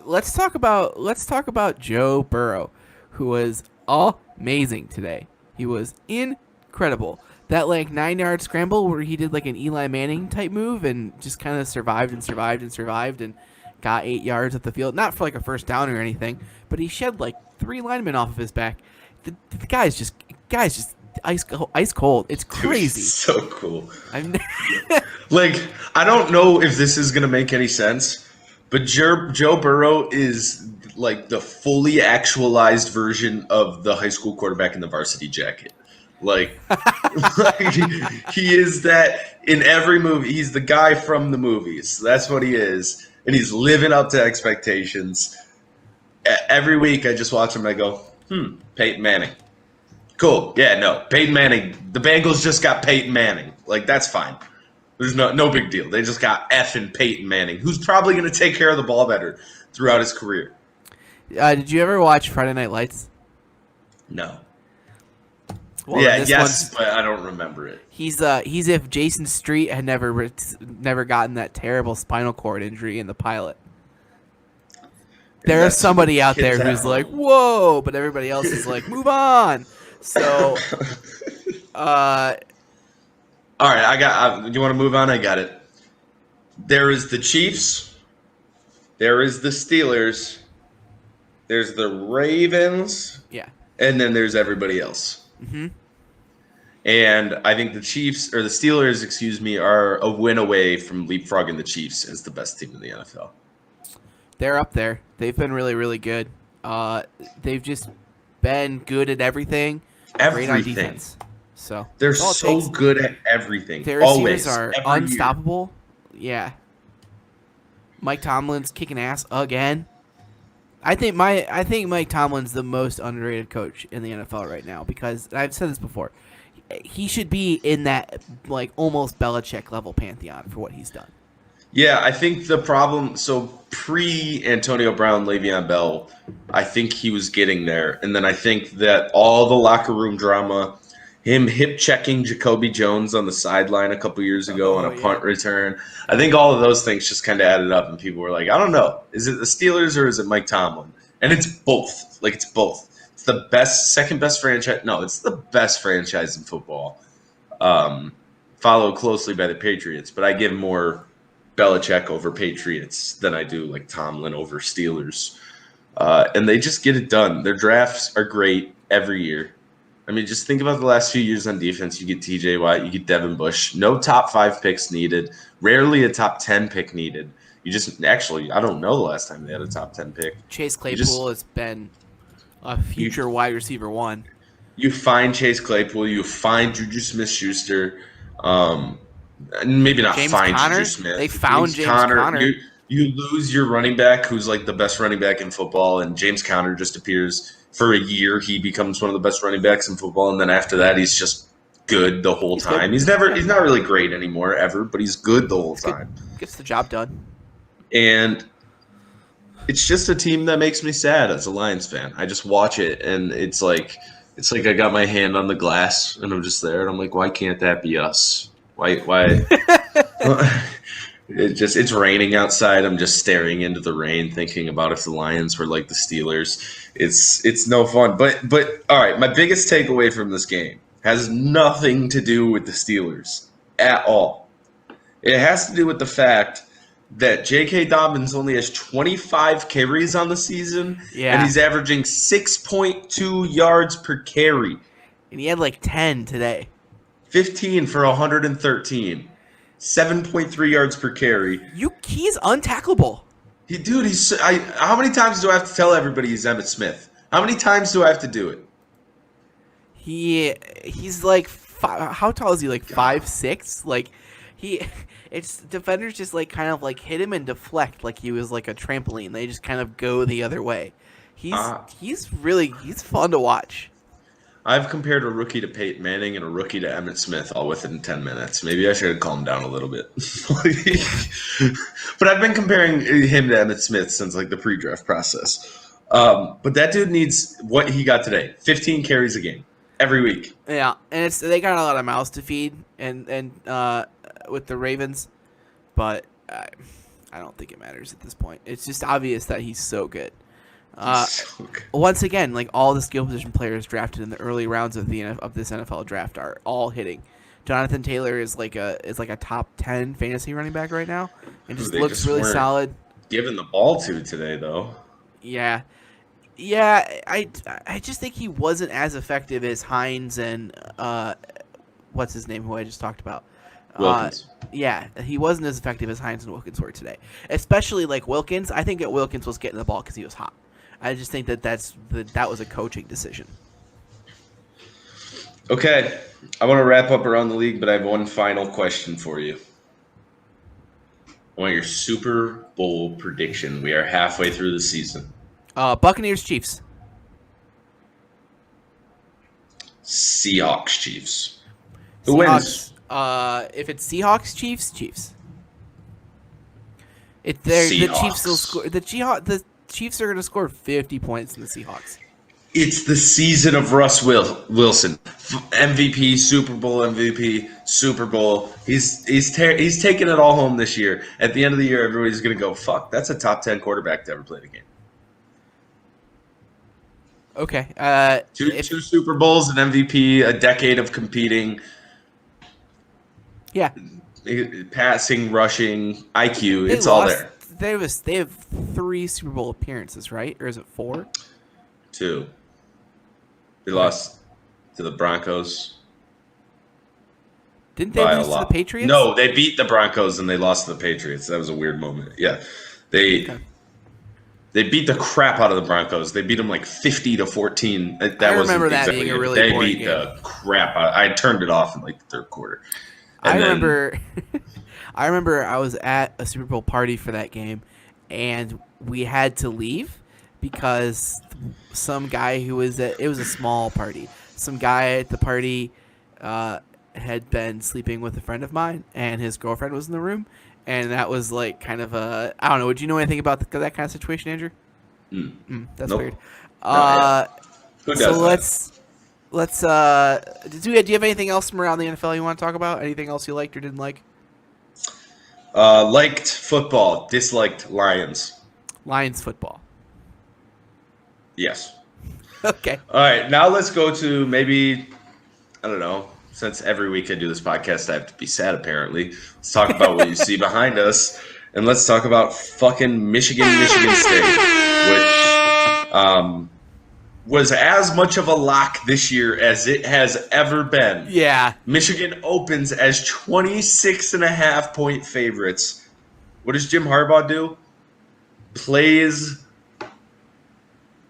Let's talk about Joe Burrow, who was amazing today. He was incredible. That 9-yard scramble where he did like an Eli Manning type move and just kind of survived and got 8 yards up the field. Not for like a first down or anything, but he shed 3 linemen off of his back. The guy's just ice cold. It's crazy. Dude, so cool. I don't know if this is gonna make any sense, but Joe Burrow is like the fully actualized version of the high school quarterback in the varsity jacket. He is that in every movie. He's the guy from the movies. That's what he is, and he's living up to expectations. Every week, I just watch him and I go, Peyton Manning. Cool. Yeah, no, Peyton Manning. The Bengals just got Peyton Manning. That's fine. There's no big deal. They just got effing Peyton Manning, who's probably going to take care of the ball better throughout his career. Did you ever watch Friday Night Lights? No. Well, yes, but I don't remember it. He's if Jason Street had never gotten that terrible spinal cord injury in the pilot. There's somebody out there who's like, whoa, but everybody else is like, move on. So, all right, you want to move on? I got it. There is the Chiefs. There is the Steelers. There's the Ravens. Yeah. And then there's everybody else. Mm-hmm. And I think the Steelers, are a win away from leapfrogging the Chiefs as the best team in the NFL. They're up there. They've been really, really good. They've just been good at everything. Great on defense. So they're so good at everything. Their receivers are unstoppable. Yeah. Mike Tomlin's kicking ass again. I think Mike Tomlin's the most underrated coach in the NFL right now because I've said this before. He should be in that almost Belichick level pantheon for what he's done. Yeah, I think the problem, so pre-Antonio Brown, Le'Veon Bell, I think he was getting there. And then I think that all the locker room drama, him hip-checking Jacoby Jones on the sideline a couple years ago on a punt return, I think all of those things just kind of added up. And people were like, I don't know. Is it the Steelers or is it Mike Tomlin? And it's both. It's both. It's the second best franchise. No, it's the best franchise in football. Followed closely by the Patriots. But I give more Belichick over Patriots than I do Tomlin over Steelers. And they just get it done. Their drafts are great every year. I mean, just think about the last few years on defense. You get TJ Watt, you get Devin Bush. No top 5 picks needed. Rarely a top 10 pick needed. I don't know the last time they had a top 10 pick. Chase Claypool has been a future wide receiver 1. You find Chase Claypool. You find Juju Smith-Schuster. Maybe not James find Conner? Juju Smith. They found James Conner. You lose your running back, who's like the best running back in football, and James Conner just appears for a year. He becomes one of the best running backs in football, and then after that, he's just good the whole time. Good. He's not really great anymore ever, but he's good the whole time. Gets the job done. And it's just a team that makes me sad as a Lions fan. I just watch it, and it's like I got my hand on the glass, and I'm just there, and I'm like, why can't that be us? Why? It's raining outside. I'm just staring into the rain, thinking about if the Lions were like the Steelers. It's no fun. But all right, my biggest takeaway from this game has nothing to do with the Steelers at all. It has to do with the fact that J.K. Dobbins only has 25 carries on the season, and he's averaging 6.2 yards per carry. And he had like 10 today. 15 for 113. 7.3 yards per carry. He's untackleable. How many times do I have to tell everybody he's Emmitt Smith? How many times do I have to do it? He's like how tall is he? Like 5'6"? Like it's defenders just like kind of like hit him and deflect like he was like a trampoline. They just kind of go the other way. He's fun to watch. I've compared a rookie to Peyton Manning and a rookie to Emmitt Smith all within 10 minutes. Maybe I should have calmed down a little bit. But I've been comparing him to Emmitt Smith since like the pre-draft process. But that dude needs what he got today. 15 carries a game every week. Yeah, and they got a lot of mouths to feed and with the Ravens, but I don't think it matters at this point. It's just obvious that he's so good. Once again, like all the skill position players drafted in the early rounds of this NFL draft are all hitting. Jonathan Taylor is like a top 10 fantasy running back right now, and just looks really solid. Given the ball to today, though. Yeah. I just think he wasn't as effective as Hines and what's his name, who I just talked about. Wilkins. He wasn't as effective as Hines and Wilkins were today. Especially like Wilkins. I think that Wilkins was getting the ball because he was hot. I just think that was a coaching decision. Okay, I want to wrap up around the league, but I have one final question for you. I want your Super Bowl prediction. We are halfway through the season. Buccaneers, Chiefs. Seahawks, Chiefs. Who wins? If it's Seahawks, Chiefs. The Chiefs will score. The Chiefs are going to score 50 points in the Seahawks. It's the season of Russ Wilson, MVP, Super Bowl MVP, Super Bowl. He's taking it all home this year. At the end of the year, everybody's going to go, "Fuck, that's a top 10 quarterback to ever play the game." Okay. Two Super Bowls, an MVP, a decade of competing. Yeah. Passing, rushing, IQ, it's all there. They have 3 Super Bowl appearances, right? Or is it 4? 2. They lost to the Broncos. Didn't they lose to the Patriots? No, they beat the Broncos and they lost to the Patriots. That was a weird moment. Yeah. They beat the crap out of the Broncos. They beat them like 50-14. I remember that being a really boring game. They beat the crap out. I turned it off in like the third quarter. I remember I was at a Super Bowl party for that game, and we had to leave because some guy it was a small party. Some guy at the party had been sleeping with a friend of mine, and his girlfriend was in the room, and that was like kind of a, I don't know. Would you know anything about that kind of situation, Andrew? That's nope. weird. Who does Let's do you have anything else from around the NFL you want to talk about? Anything else you liked or didn't like? Liked football, disliked Lions. Lions football. Yes. Okay. All right, now let's go to maybe, I don't know, since every week I do this podcast, I have to be sad apparently. Let's talk about what you see behind us, and let's talk about fucking Michigan State, which was as much of a lock this year as it has ever been. Yeah. Michigan opens as 26.5-point favorites. What does Jim Harbaugh do? Plays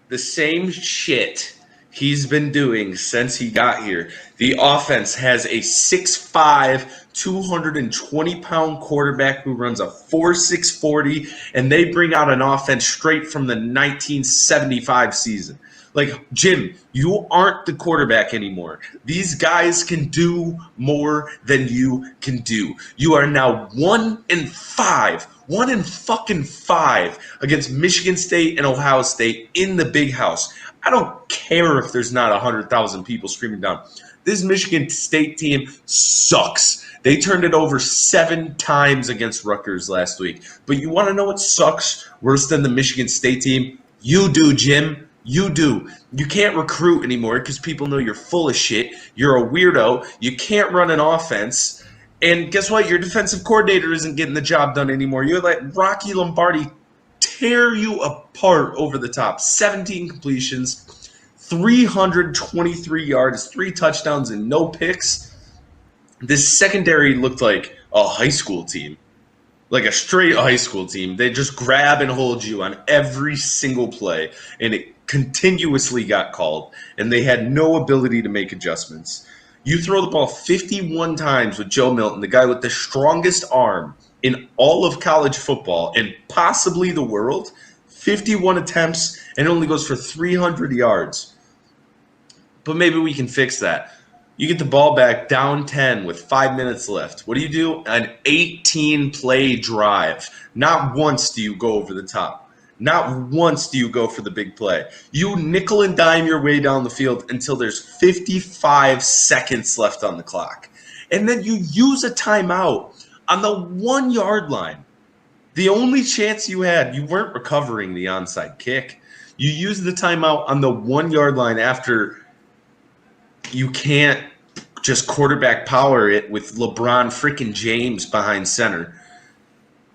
the same shit he's been doing since he got here. The offense has a 6'5", 220-pound quarterback who runs a 4.6 40, and they bring out an offense straight from the 1975 season. Like, Jim, you aren't the quarterback anymore. These guys can do more than you can do. You are now 1-5. 1-5 against Michigan State and Ohio State in the big house. I don't care if there's not 100,000 people screaming down. This Michigan State team sucks. They turned it over 7 times against Rutgers last week. But you want to know what sucks worse than the Michigan State team? You do, Jim. You do. You can't recruit anymore because people know you're full of shit. You're a weirdo. You can't run an offense. And guess what? Your defensive coordinator isn't getting the job done anymore. You let Rocky Lombardi tear you apart over the top. 17 completions, 323 yards, 3 touchdowns, and no picks. This secondary looked like a high school team, like a straight high school team. They just grab and hold you on every single play, and it continuously got called, and they had no ability to make adjustments. You throw the ball 51 times with Joe Milton, the guy with the strongest arm in all of college football and possibly the world, 51 attempts, and it only goes for 300 yards. But maybe we can fix that. You get the ball back down 10 with 5 minutes left. What do? An 18-play drive. Not once do you go over the top. Not once do you go for the big play. You nickel and dime your way down the field until there's 55 seconds left on the clock. And then you use a timeout on the 1-yard line. The only chance you had, you weren't recovering the onside kick. You used the timeout on the 1-yard line after you can't just quarterback power it with LeBron freaking James behind center.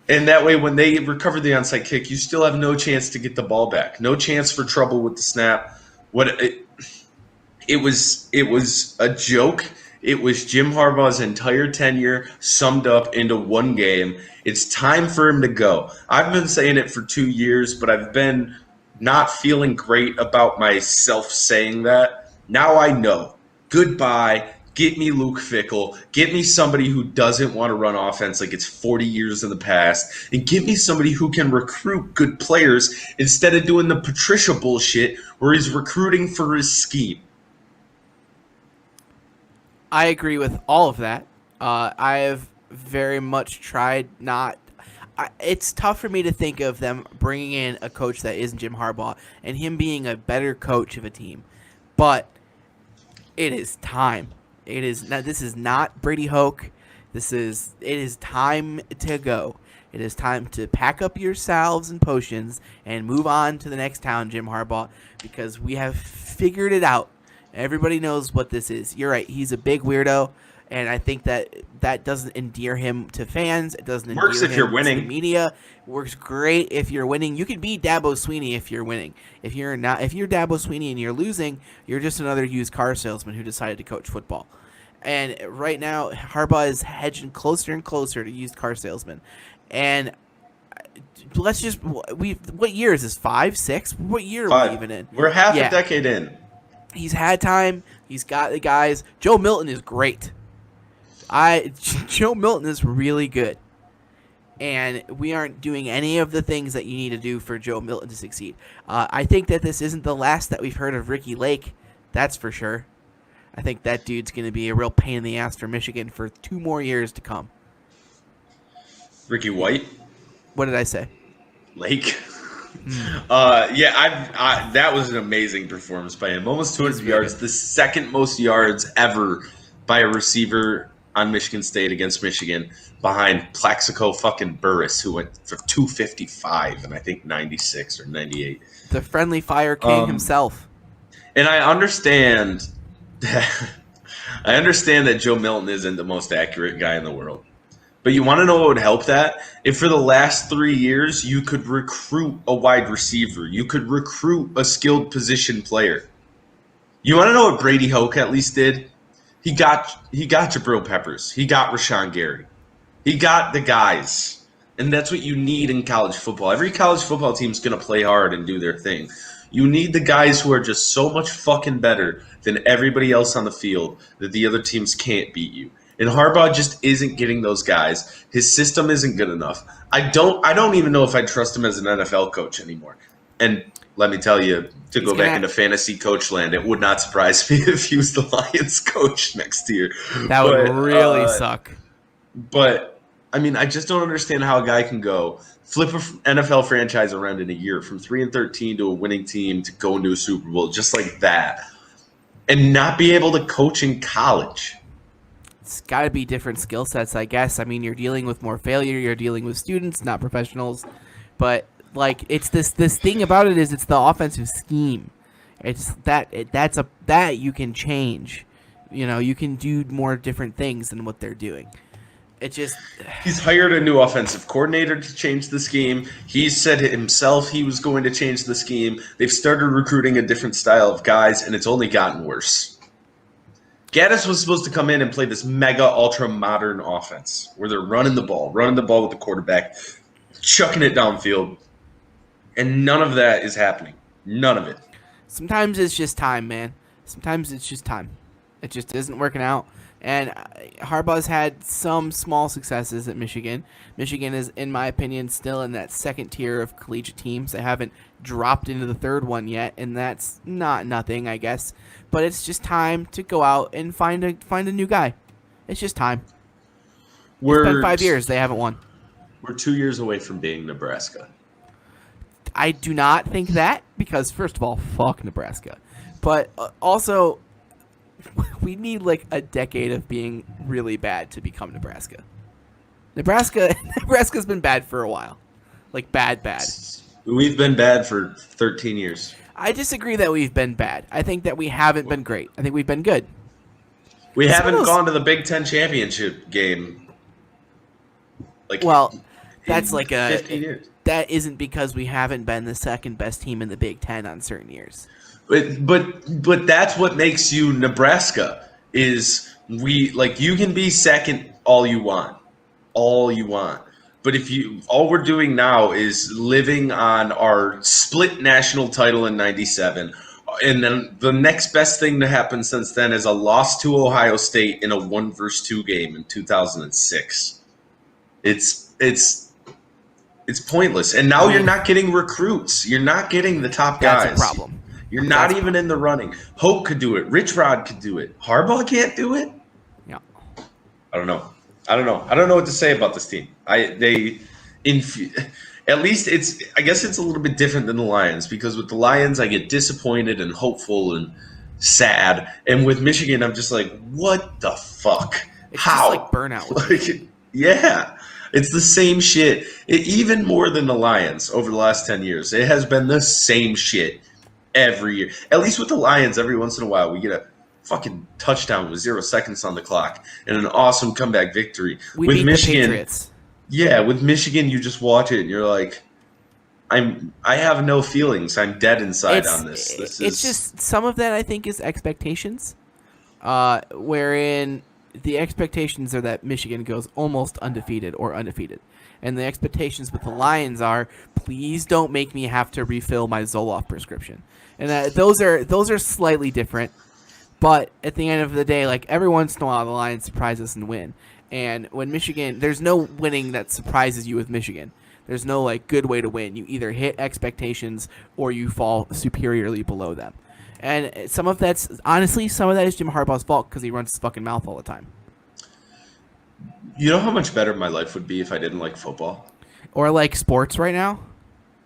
And that way, when they recover the onside kick, you still have no chance to get the ball back. No chance for trouble with the snap. It was a joke. It was Jim Harbaugh's entire tenure summed up into one game. It's time for him to go. I've been saying it for 2 years, but I've been not feeling great about myself saying that. Now I know. Goodbye. Get me Luke Fickell. Get me somebody who doesn't want to run offense like it's 40 years in the past. And get me somebody who can recruit good players instead of doing the Patricia bullshit where he's recruiting for his scheme. I agree with all of that. I have very much tried not. It's tough for me to think of them bringing in a coach that isn't Jim Harbaugh and him being a better coach of a team. But it is time. This is not Brady Hoke. It is time to go. It is time to pack up your salves and potions and move on to the next town, Jim Harbaugh, because we have figured it out. Everybody knows what this is. You're right. He's a big weirdo, and I think that doesn't endear him to fans. It doesn't endear Works if you're winning. to the media. Works great if you're winning. You could be Dabo Swinney if you're winning. If you're Dabo Swinney and you're losing, you're just another used car salesman who decided to coach football. And right now, Harbaugh is hedging closer and closer to used car salesman. And what year is this? 5, 6? What year are we even in? We're half a decade in. He's had time. He's got the guys. Joe Milton is great. Joe Milton is really good. And we aren't doing any of the things that you need to do for Joe Milton to succeed. I think that this isn't the last that we've heard of Ricky Lake. That's for sure. I think that dude's going to be a real pain in the ass for Michigan for 2 more years to come. Ricky White? What did I say? Lake? That was an amazing performance by him. Almost 200 yards, the second most yards ever by a receiver on Michigan State against Michigan, behind Plaxico fucking Burris, who went for 255 and I think 96 or 98. The friendly fire king himself. And I understand that Joe Milton isn't the most accurate guy in the world. But you want to know what would help that? If for the last 3 years you could recruit a wide receiver, you could recruit a skilled position player. You want to know what Brady Hoke at least did? He got Jabril Peppers. He got Rashawn Gary. He got the guys. And that's what you need in college football. Every college football team is going to play hard and do their thing. You need the guys who are just so much fucking better than everybody else on the field that the other teams can't beat you. And Harbaugh just isn't getting those guys. His system isn't good enough. I don't even know if I trust him as an NFL coach anymore. And let me tell you, to go back into fantasy coach land, it would not surprise me if he was the Lions coach next year. That would really suck. But, I mean, I just don't understand how a guy can go flip an NFL franchise around in a year from 3-13 to a winning team to go into a Super Bowl just like that and not be able to coach in college. It's got to be different skill sets, I guess. I mean, you're dealing with more failure. You're dealing with students, not professionals. But, like, it's this thing about it is it's the offensive scheme. It's that you can change. You know, you can do more different things than what they're doing. It just he's hired a new offensive coordinator to change the scheme. He said himself he was going to change the scheme. They've started recruiting a different style of guys, and it's only gotten worse. Gaddis was supposed to come in and play this mega ultra modern offense where they're running the ball with the quarterback, chucking it downfield, and none of that is happening. None of it. Sometimes it's just time, man. Sometimes it's just time. It just isn't working out. And Harbaugh's had some small successes at Michigan. Michigan is, in my opinion, still in that second tier of collegiate teams. They haven't dropped into the third one yet, and that's not nothing, I guess. But it's just time to go out and find a new guy. It's just time. It's been 5 years. They haven't won. We're 2 years away from being Nebraska. I do not think that because, first of all, fuck Nebraska. But also, we need like a decade of being really bad to become Nebraska. Nebraska's been bad for a while. Like bad. We've been bad for 13 years. I disagree that we've been bad. I think that we haven't been great. I think we've been good. We haven't gone to the Big Ten championship game. That's like 15 years. That isn't because we haven't been the second best team in the Big Ten on certain years. But that's what makes you Nebraska is you can be second all you want. But all we're doing now is living on our split national title in 97. And then the next best thing to happen since then is a loss to Ohio State in a 1-2 game in 2006. It's pointless. And now you're not getting recruits. You're not getting the top guys. That's a problem. You're not even in the running. Hope could do it. Rich Rod could do it. Harbaugh can't do it. Yeah. I don't know. I don't know what to say about this team. At least I guess it's a little bit different than the Lions because with the Lions I get disappointed and hopeful and sad, and with Michigan I'm just like, what the fuck? It's How? just like burnout. Yeah. It's the same shit. Even more than the Lions over the last 10 years. It has been the same shit every year. At least with the Lions, every once in a while, we get a fucking touchdown with 0 seconds on the clock and an awesome comeback victory. We with beat Michigan, the Patriots. Yeah, with Michigan, you just watch it and you're like, I have no feelings. I'm dead inside on this. It's just some of that I think is expectations, wherein the expectations are that Michigan goes almost undefeated or undefeated. And the expectations with the Lions are, please don't make me have to refill my Zoloft prescription. And those are slightly different. But at the end of the day, like every once in a while, the Lions surprise us and win. And when Michigan, there's no winning that surprises you with Michigan. There's no like good way to win. You either hit expectations or you fall superiorly below them. And some of that is Jim Harbaugh's fault because he runs his fucking mouth all the time. You know how much better my life would be if I didn't like football? Or like sports right now?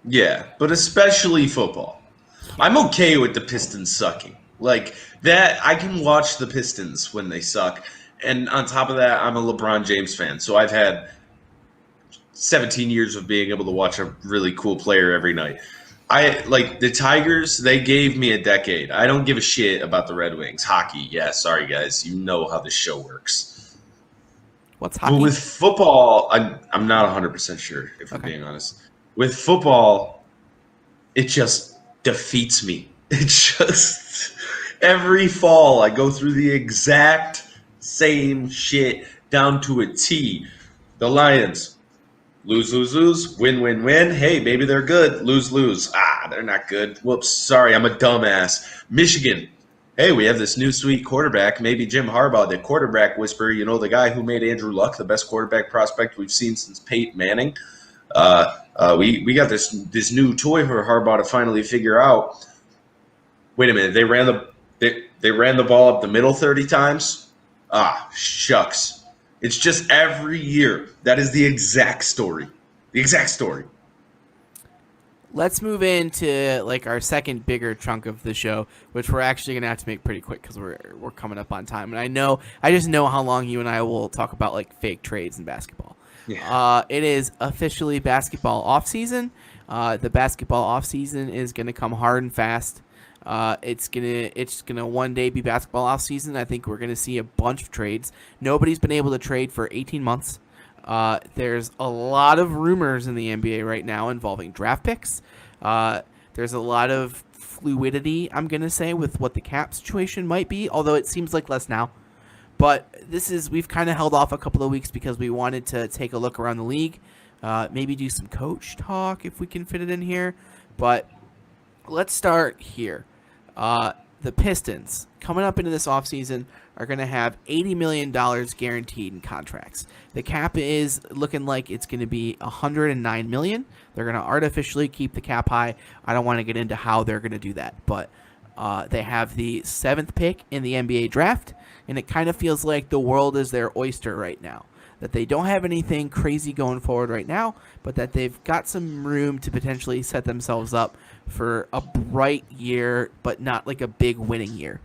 Yeah, but especially football. I'm okay with the Pistons sucking. Like that, I can watch the Pistons when they suck. And on top of that, I'm a LeBron James fan. So I've had 17 years of being able to watch a really cool player every night. I like the Tigers. They gave me a decade. I don't give a shit about the Red Wings. Hockey, yeah. Sorry, guys. You know how this show works. What's hockey? But with football, I'm not 100% sure, if I'm being honest. With football, it just defeats me. It just every fall I go through the exact same shit down to a T. The Lions. Lose, win. Hey, maybe they're good. Lose. They're not good. Whoops, sorry, I'm a dumbass. Michigan, hey, we have this new sweet quarterback, maybe Jim Harbaugh, the quarterback whisperer, the guy who made Andrew Luck the best quarterback prospect we've seen since Peyton Manning. We got this new toy for Harbaugh to finally figure out. Wait a minute, they ran the ball up the middle 30 times. Ah, shucks. It's just every year. That is the exact story. The exact story. Let's move into like our second bigger chunk of the show, which we're actually gonna have to make pretty quick because we're coming up on time. And I just know how long you and I will talk about like fake trades in basketball. Yeah. It is officially basketball offseason. The basketball offseason is gonna come hard and fast. It's gonna one day be basketball offseason. I think we're gonna see a bunch of trades. Nobody's been able to trade for 18 months. There's a lot of rumors in the NBA right now involving draft picks. There's a lot of fluidity, I'm going to say, with what the cap situation might be, although it seems like less now. But we've kind of held off a couple of weeks because we wanted to take a look around the league, maybe do some coach talk if we can fit it in here. But let's start here. The Pistons, coming up into this offseason, are going to have $80 million guaranteed in contracts. The cap is looking like it's going to be $109 million. They're going to artificially keep the cap high. I don't want to get into how they're going to do that, but they have the 7th pick in the NBA draft, and it kind of feels like the world is their oyster right now. That they don't have anything crazy going forward right now, but that they've got some room to potentially set themselves up for a bright year, but not like a big winning year.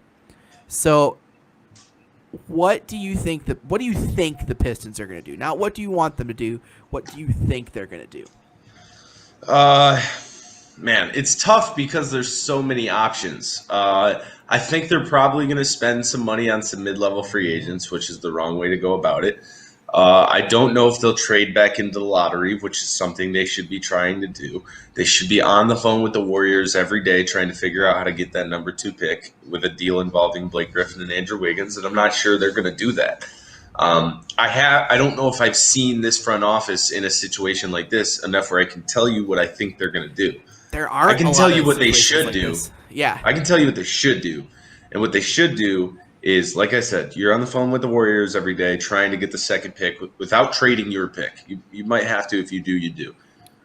So what do you think the Pistons are going to do? Not what do you want them to do, what do you think they're going to do? Man, it's tough because there's so many options. I think they're probably going to spend some money on some mid-level free agents, which is the wrong way to go about it. I don't know if they'll trade back into the lottery, which is something they should be trying to do. They should be on the phone with the Warriors every day trying to figure out how to get that number 2 pick with a deal involving Blake Griffin and Andrew Wiggins, and I'm not sure they're going to do that. I don't know if I've seen this front office in a situation like this enough where I can tell you what I think they're going to do. I can tell you what they should do. Yeah. I can tell you what they should do. And what they should do is, like I said, you're on the phone with the Warriors every day trying to get the 2nd pick without trading your pick. You might have to. If you do, you do.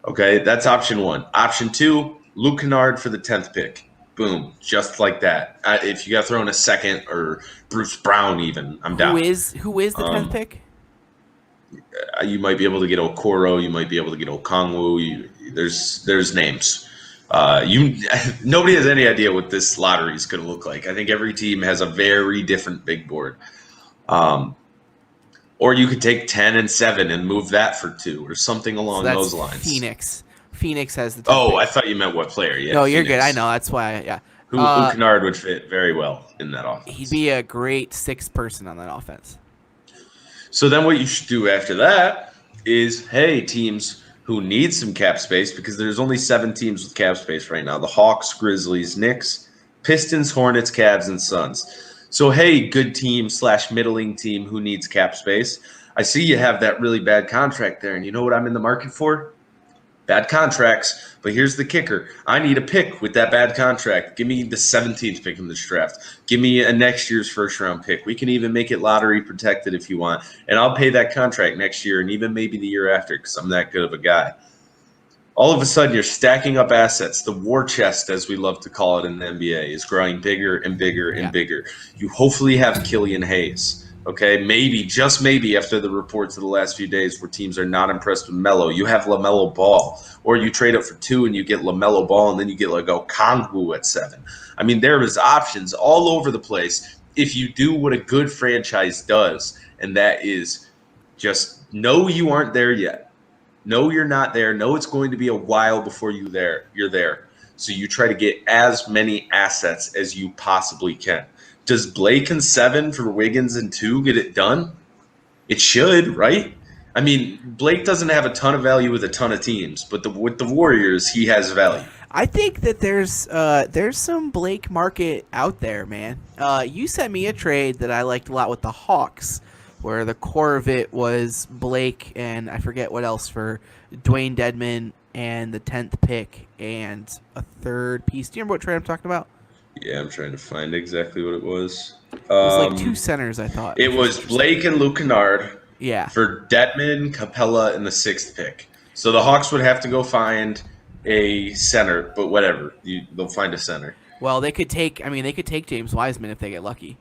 Okay, that's option 1. Option 2, Luke Kennard for the 10th pick. Boom, just like that. If you got to throw in a 2nd or Bruce Brown even, I'm down. Who is the 10th pick? You might be able to get Okoro. You might be able to get Okongwu. There's names. Nobody has any idea what this lottery is going to look like. I think every team has a very different big board. Or you could take 10 and 7 and move that for 2 or something along those lines. Phoenix has the 10th pick. I thought you meant what player. Yeah, no, Phoenix. You're good. I know. That's why. Yeah. Who Kennard would fit very well in that offense. He'd be a great 6th person on that offense. So then what you should do after that is, hey, teams who need some cap space, because there's only 7 teams with cap space right now. The Hawks, Grizzlies, Knicks, Pistons, Hornets, Cavs, and Suns. So, hey, good team / middling team who needs cap space. I see you have that really bad contract there, and you know what I'm in the market for? Bad contracts, but here's the kicker. I need a pick with that bad contract. Give me the 17th pick in this draft. Give me a next year's first-round pick. We can even make it lottery protected if you want, and I'll pay that contract next year and even maybe the year after because I'm that good of a guy. All of a sudden, you're stacking up assets. The war chest, as we love to call it in the NBA, is growing bigger and bigger and bigger. You hopefully have Killian Hayes. Okay, maybe, just maybe, after the reports of the last few days where teams are not impressed with Melo, you have LaMelo Ball. Or you trade up for 2 and you get LaMelo Ball, and then you get like Okongwu at 7. I mean, there is options all over the place if you do what a good franchise does, and that is just know you aren't there yet. Know you're not there. Know it's going to be a while before you're there. So you try to get as many assets as you possibly can. Does Blake and 7 for Wiggins and 2 get it done? It should, right? I mean, Blake doesn't have a ton of value with a ton of teams, but with the Warriors, he has value. I think that there's some Blake market out there, man. You sent me a trade that I liked a lot with the Hawks, where the core of it was Blake and I forget what else for Dwayne Dedman and the 10th pick and a 3rd piece. Do you remember what trade I'm talking about? Yeah, I'm trying to find exactly what it was. It was like two centers, I thought. It was Blake and Luke Kennard Yeah. for Detman, Capella, and the 6th pick. So the Hawks would have to go find a center, but whatever. They'll find a center. Well, they could take James Wiseman if they get lucky.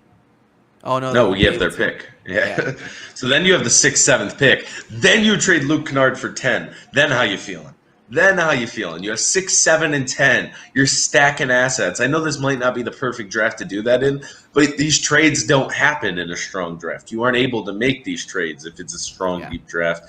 Oh, no. No, you have their pick. Yeah. So then you have the 6th, 7th pick. Then you trade Luke Kennard for 10. Then how you feeling? You have 6, 7, and 10. You're stacking assets. I know this might not be the perfect draft to do that in, but these trades don't happen in a strong draft. You aren't able to make these trades if it's a strong, deep draft.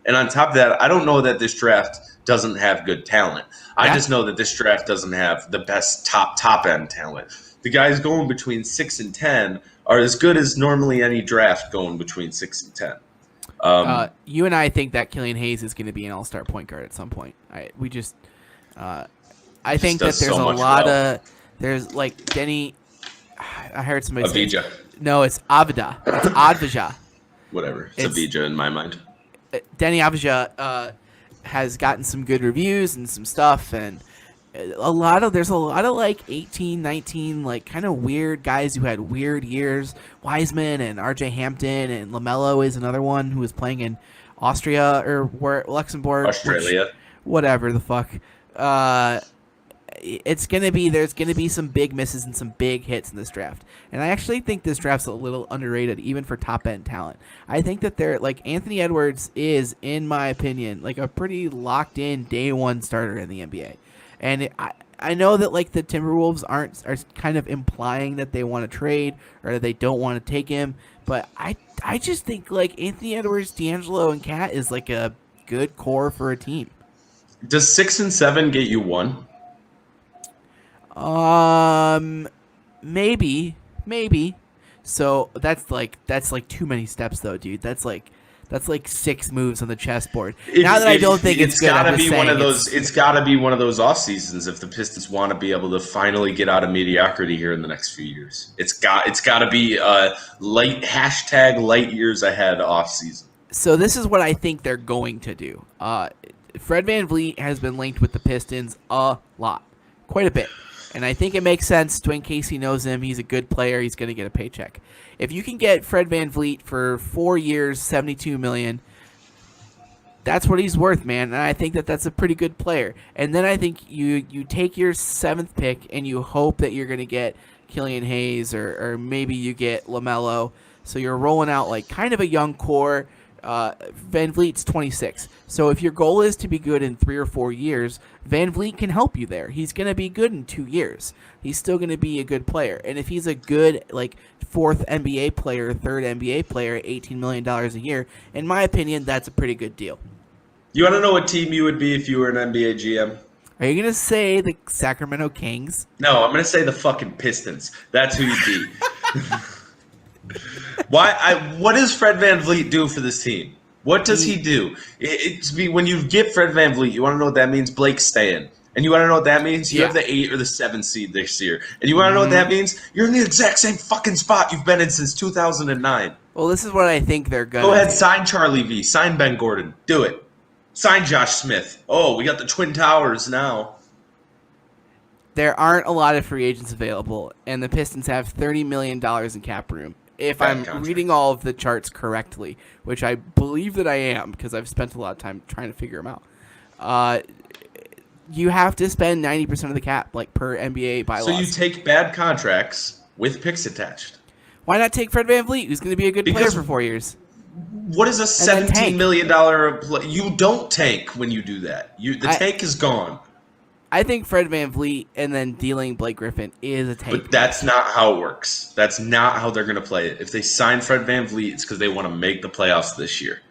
And on top of that, I don't know that this draft doesn't have good talent. I just know that this draft doesn't have the best top-end talent. The guys going between 6 and 10 are as good as normally any draft going between 6 and 10. You and I think that Killian Hayes is going to be an all-star point guard at some point. I think that there's a lot of there's like Denny. I heard somebody Avdija. say no, it's Avdija. It's Avdija. Whatever. It's Avdija in my mind. Denny Avdija has gotten some good reviews and some stuff, and there's a lot of like 18, 19 like kind of weird guys who had weird years. Wiseman and RJ Hampton and LaMelo is another one who was playing in Austria or Luxembourg, Australia, whatever the fuck. There's gonna be some big misses and some big hits in this draft, and I actually think this draft's a little underrated even for top end talent. I think that they're like Anthony Edwards is, in my opinion, like a pretty locked in day one starter in the NBA. And I know that like the Timberwolves are kind of implying that they want to trade or they don't want to take him, but I just think like Anthony Edwards, D'Angelo, and Cat is like a good core for a team. Does 6 and 7 get you 1? Maybe. So that's like too many steps though, dude. That's like 6 moves on the chessboard. Now that I don't think it's good, gotta be one of those. It's gotta be one of those off seasons if the Pistons want to be able to finally get out of mediocrity here in the next few years. It's gotta be light years ahead off season. So this is what I think they're going to do. Fred VanVleet has been linked with the Pistons a lot, quite a bit. And I think it makes sense. Dwayne Casey knows him. He's a good player. He's going to get a paycheck. If you can get Fred VanVleet for 4 years, $72 million, that's what he's worth, man. And I think that that's a pretty good player. And then I think you take your 7th pick and you hope that you're going to get Killian Hayes or maybe you get LaMelo. So you're rolling out like kind of a young core. VanVleet's 26. So if your goal is to be good in 3 or 4 years, VanVleet can help you there. He's going to be good in 2 years. He's still going to be a good player. And if he's a good like 4th NBA player, 3rd NBA player at $18 million a year, in my opinion, that's a pretty good deal. You want to know what team you would be if you were an NBA GM? Are you going to say the Sacramento Kings? No, I'm going to say the fucking Pistons. That's who you'd be. What does Fred VanVleet do for this team? What does he do? When you get Fred VanVleet, you want to know what that means? Blake's staying. And you want to know what that means? You have the 8 or the 7 seed this year. And you want to know what that means? You're in the exact same fucking spot you've been in since 2009. Well, this is what I think they're going to do. Go ahead, sign Charlie V. Sign Ben Gordon. Do it. Sign Josh Smith. Oh, we got the Twin Towers now. There aren't a lot of free agents available, and the Pistons have $30 million in cap room. If I'm reading all of the charts correctly, which I believe that I am because I've spent a lot of time trying to figure them out, you have to spend 90% of the cap, like per NBA bylaws. So you take bad contracts with picks attached. Why not take Fred VanVleet, who's going to be a good player for 4 years? What is a $17 million play? You don't tank when you do that. The tank is gone. I think Fred VanVleet and then dealing Blake Griffin is a tank. But that's not how it works. That's not how they're going to play it. If they sign Fred VanVleet, it's because they want to make the playoffs this year.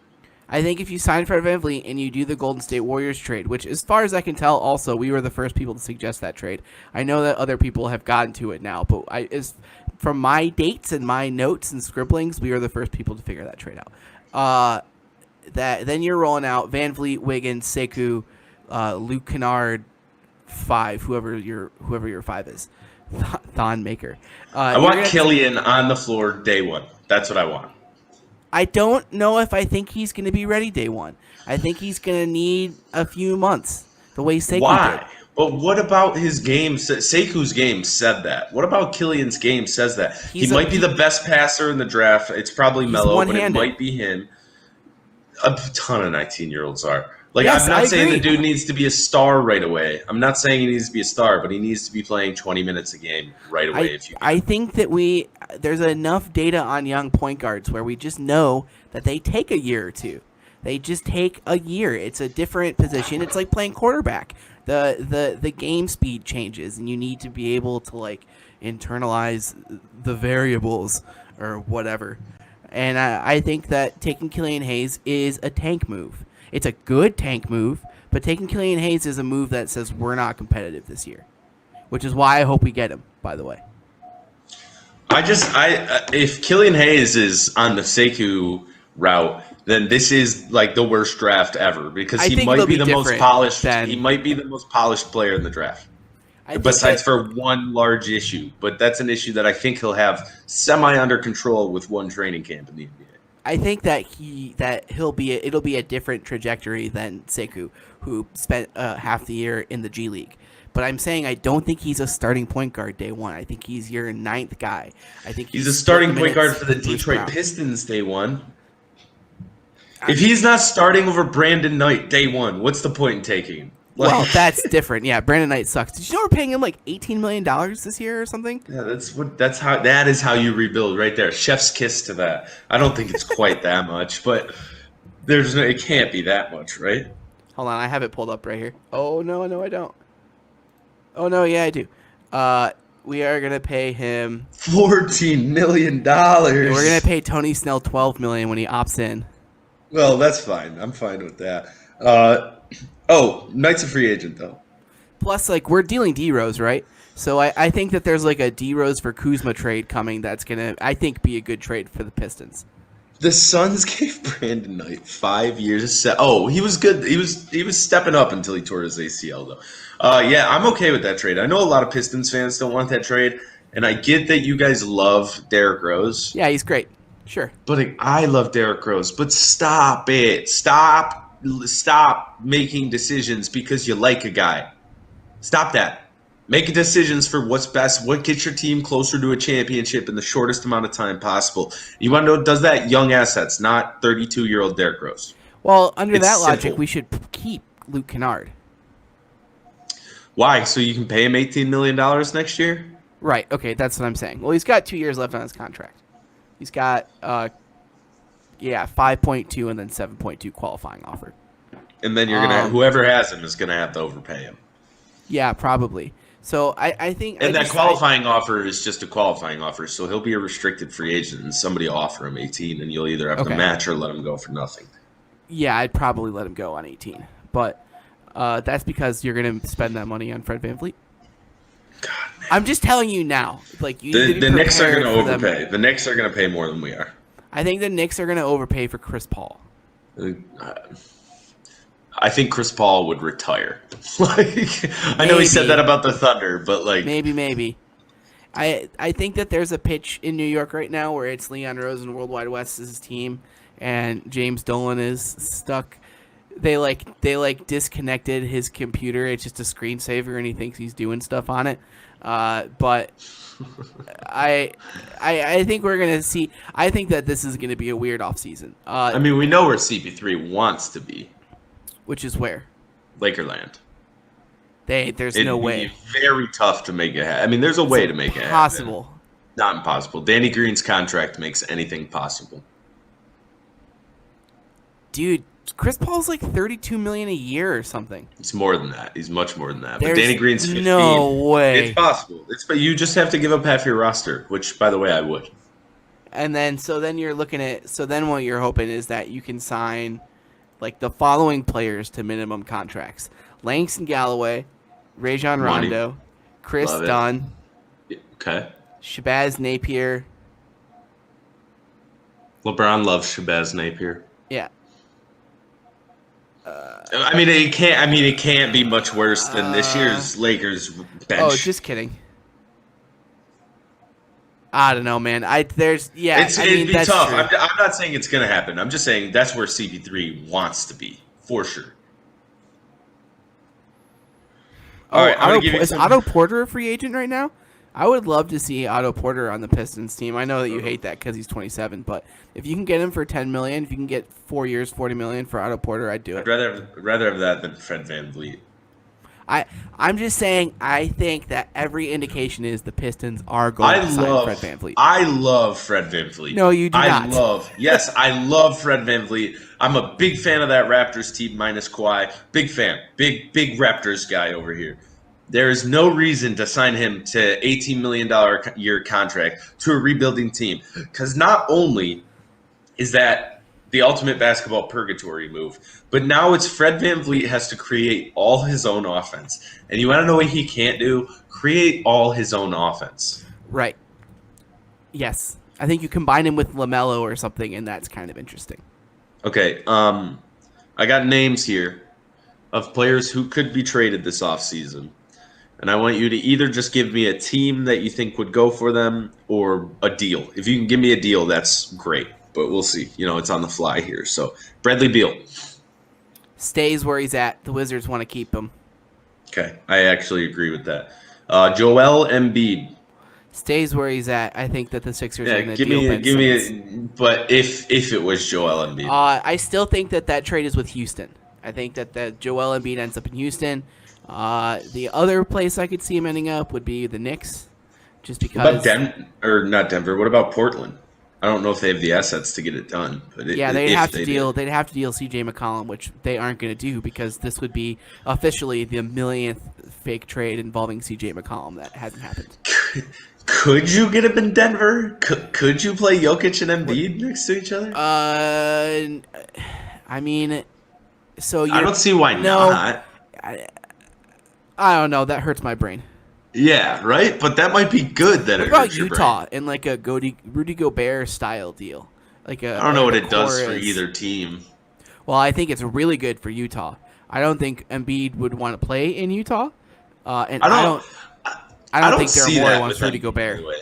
I think if you sign Fred VanVleet and you do the Golden State Warriors trade, which as far as I can tell, also, we were the first people to suggest that trade. I know that other people have gotten to it now, but from my dates and my notes and scribblings, we were the first people to figure that trade out. Then you're rolling out VanVleet, Wiggins, Sekou, Luke Kennard, 5, whoever your 5 is, Thon Maker. I want Killian on the floor day one. That's what I want. I don't know if I think he's going to be ready day one. I think he's going to need a few months. The way Sekou did. But what about his game? Seku's game said that. What about Killian's game says that? He might be the best passer in the draft. It's probably Melo, but it might be him. A ton of 19-year-olds are. Like, yes, I'm not saying the dude needs to be a star right away. I'm not saying he needs to be a star, but he needs to be playing 20 minutes a game right away. I think that there's enough data on young point guards where we just know that they take a year or two. They just take a year. It's a different position. It's like playing quarterback. The game speed changes, and you need to be able to like internalize the variables or whatever. And I think that taking Killian Hayes is a tank move. It's a good tank move, but taking Killian Hayes is a move that says we're not competitive this year, which is why I hope we get him, by the way. If Killian Hayes is on the Sekou route, then this is like the worst draft ever because he might be the most polished. He might be the most polished player in the draft. Besides for one large issue, but that's an issue that I think he'll have semi under control with one training camp in the NBA. I think that it'll be a different trajectory than Sekou, who spent half the year in the G League. But I'm saying I don't think he's a starting point guard day one. I think he's your ninth guy. I think he's a starting point guard for the Detroit Pistons day one. If he's not starting over Brandon Knight day one, what's the point in taking him? Well, that's different. Yeah, Brandon Knight sucks. Did you know we're paying him like $18 million this year or something? Yeah, that is how you rebuild right there. Chef's kiss to that. I don't think it's quite that much, but it can't be that much, right? Hold on, I have it pulled up right here. Oh no, I don't. Oh no, yeah, I do. We are gonna pay him $14 million. We're gonna pay Tony Snell $12 million when he opts in. Well, that's fine. I'm fine with that. Knight's a free agent, though. Plus, like, we're dealing D-Rose, right? So I think that there's, like, a D-Rose for Kuzma trade coming that's going to, I think, be a good trade for the Pistons. The Suns gave Brandon Knight 5 years. He was good. He was stepping up until he tore his ACL, though. Yeah, I'm okay with that trade. I know a lot of Pistons fans don't want that trade, and I get that you guys love Derrick Rose. Yeah, he's great. Sure. But I love Derrick Rose. But stop it. Stop making decisions because you like a guy. Stop that. Make decisions for what's best, what gets your team closer to a championship in the shortest amount of time possible. You want to know, does that young assets, not 32-year-old Derrick Rose. Well, under that logic, we should keep Luke Kennard. Why? So you can pay him $18 million next year? Right. Okay, that's what I'm saying. Well, he's got 2 years left on his contract. He's got 5.2 and then 7.2 qualifying offer. And then you're gonna whoever has him is gonna have to overpay him. Yeah, probably. So I think. And that qualifying offer is just a qualifying offer, so he'll be a restricted free agent, and somebody will offer him 18, and you'll either have to match or let him go for nothing. Yeah, I'd probably let him go on 18, but that's because you're gonna spend that money on Fred VanVleet. God, man. I'm just telling you now. Like the Knicks are gonna overpay. The Knicks are gonna pay more than we are. I think the Knicks are gonna overpay for Chris Paul. I think Chris Paul would retire. I know he said that about the Thunder, but maybe. I think that there's a pitch in New York right now where it's Leon Rose and Worldwide West is his team, and James Dolan is stuck. They disconnected his computer. It's just a screensaver, and he thinks he's doing stuff on it. But I think we're gonna see. I think that this is gonna be a weird offseason. We know where CP3 wants to be. Which is where? Lakerland. There's no way. It'd be very tough to make it happen. There's a way to make it happen. Possible. Not impossible. Danny Green's contract makes anything possible. Dude, Chris Paul's like $32 million a year or something. It's more than that. He's much more than that. But Danny Green's 15. No way. It's possible. But you just have to give up half your roster, which, by the way, I would. And then what you're hoping is that you can sign like the following players to minimum contracts: Langston Galloway, Rajon Rondo, Chris Dunn, Shabazz Napier. LeBron loves Shabazz Napier. Yeah. It can't be much worse than this year's Lakers bench. Oh, just kidding. I don't know, man. It'd be tough. I'm not saying it's going to happen. I'm just saying that's where CP3 wants to be, for sure. All right, I'm gonna give you Is some. Otto Porter a free agent right now? I would love to see Otto Porter on the Pistons team. I know that you hate that because he's 27, but if you can get him for $10 million, if you can get 4 years, $40 million for Otto Porter, I'd do it. I'd rather have that than Fred VanVleet. I'm just saying, I think that every indication is the Pistons are going to sign Fred VanVleet. I love Fred VanVleet. No, you do not. I love Fred VanVleet. I'm a big fan of that Raptors team minus Kawhi. Big fan. Big Raptors guy over here. There is no reason to sign him to $18 million year contract to a rebuilding team. Because not only is that the ultimate basketball purgatory move, but now it's Fred VanVleet has to create all his own offense. And you want to know what he can't do? Create all his own offense. Right. Yes. I think you combine him with LaMelo or something, and that's kind of interesting. Okay. I got names here of players who could be traded this offseason. And I want you to either just give me a team that you think would go for them or a deal. If you can give me a deal, that's great. But we'll see. It's on the fly here. So, Bradley Beal. Stays where he's at. The Wizards want to keep him. Okay. I actually agree with that. Joel Embiid. Stays where he's at. I think that the Sixers are going to deal Ben Simmons. But if it was Joel Embiid. I still think that trade is with Houston. I think that Joel Embiid ends up in Houston. The other place I could see him ending up would be the Knicks, just because. Not Denver. What about Portland? I don't know if they have the assets to get it done. But they'd have to deal C.J. McCollum, which they aren't going to do because this would be officially the millionth fake trade involving C.J. McCollum that hasn't happened. Could you get him in Denver? Could you play Jokic and Embiid next to each other? I mean, so I don't see why not. I don't know. That hurts my brain. Yeah, right? But that might be good that it hurts your brain. What about Utah in like a Rudy Gobert style deal? I don't know what it does for either team. Well, I think it's really good for Utah. I don't think Embiid would want to play in Utah. And I don't think Daryl Morey wants Rudy Gobert. Anyway.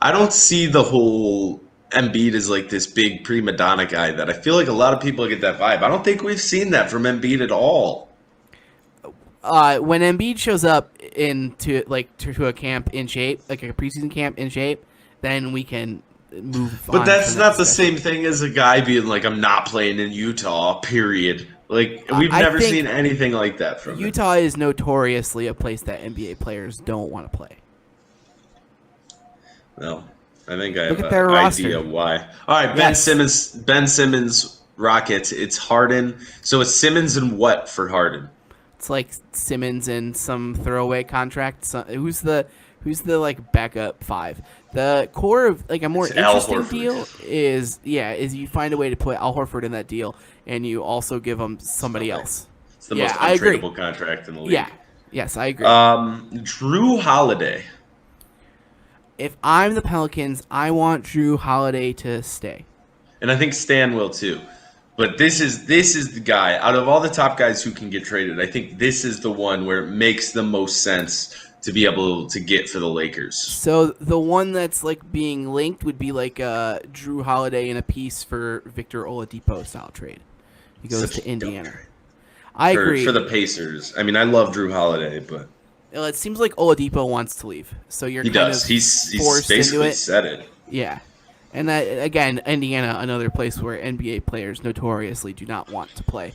I don't see the whole Embiid as like this big prima donna guy that I feel like a lot of people get that vibe. I don't think we've seen that from Embiid at all. When Embiid shows up to a camp in shape, like a preseason camp in shape, then we can move on. But that's not the same thing as a guy being like, I'm not playing in Utah, period. Like, we've never seen anything like that from Utah is notoriously a place that NBA players don't want to play. Well, I think I have an idea why. All right, Ben Simmons, Rockets. It's Harden. So it's Simmons and what for Harden? It's like Simmons and some throwaway contract. Who's the like backup five? The core of like a more interesting deal is you find a way to put Al Horford in that deal, and you also give him somebody else. It's the most untradeable contract in the league. Yeah. Yes, I agree. Drew Holiday. If I'm the Pelicans, I want Drew Holiday to stay. And I think Stan will too. But this is the guy out of all the top guys who can get traded. I think this is the one where it makes the most sense to be able to get for the Lakers. So the one that's like being linked would be like Drew Holiday in a piece for Victor Oladipo style trade. He goes to Indiana. I agree for the Pacers. I mean, I love Drew Holiday, but it seems like Oladipo wants to leave. So you're He's forced basically into it. Said it. Yeah. And that, again, Indiana, another place where NBA players notoriously do not want to play.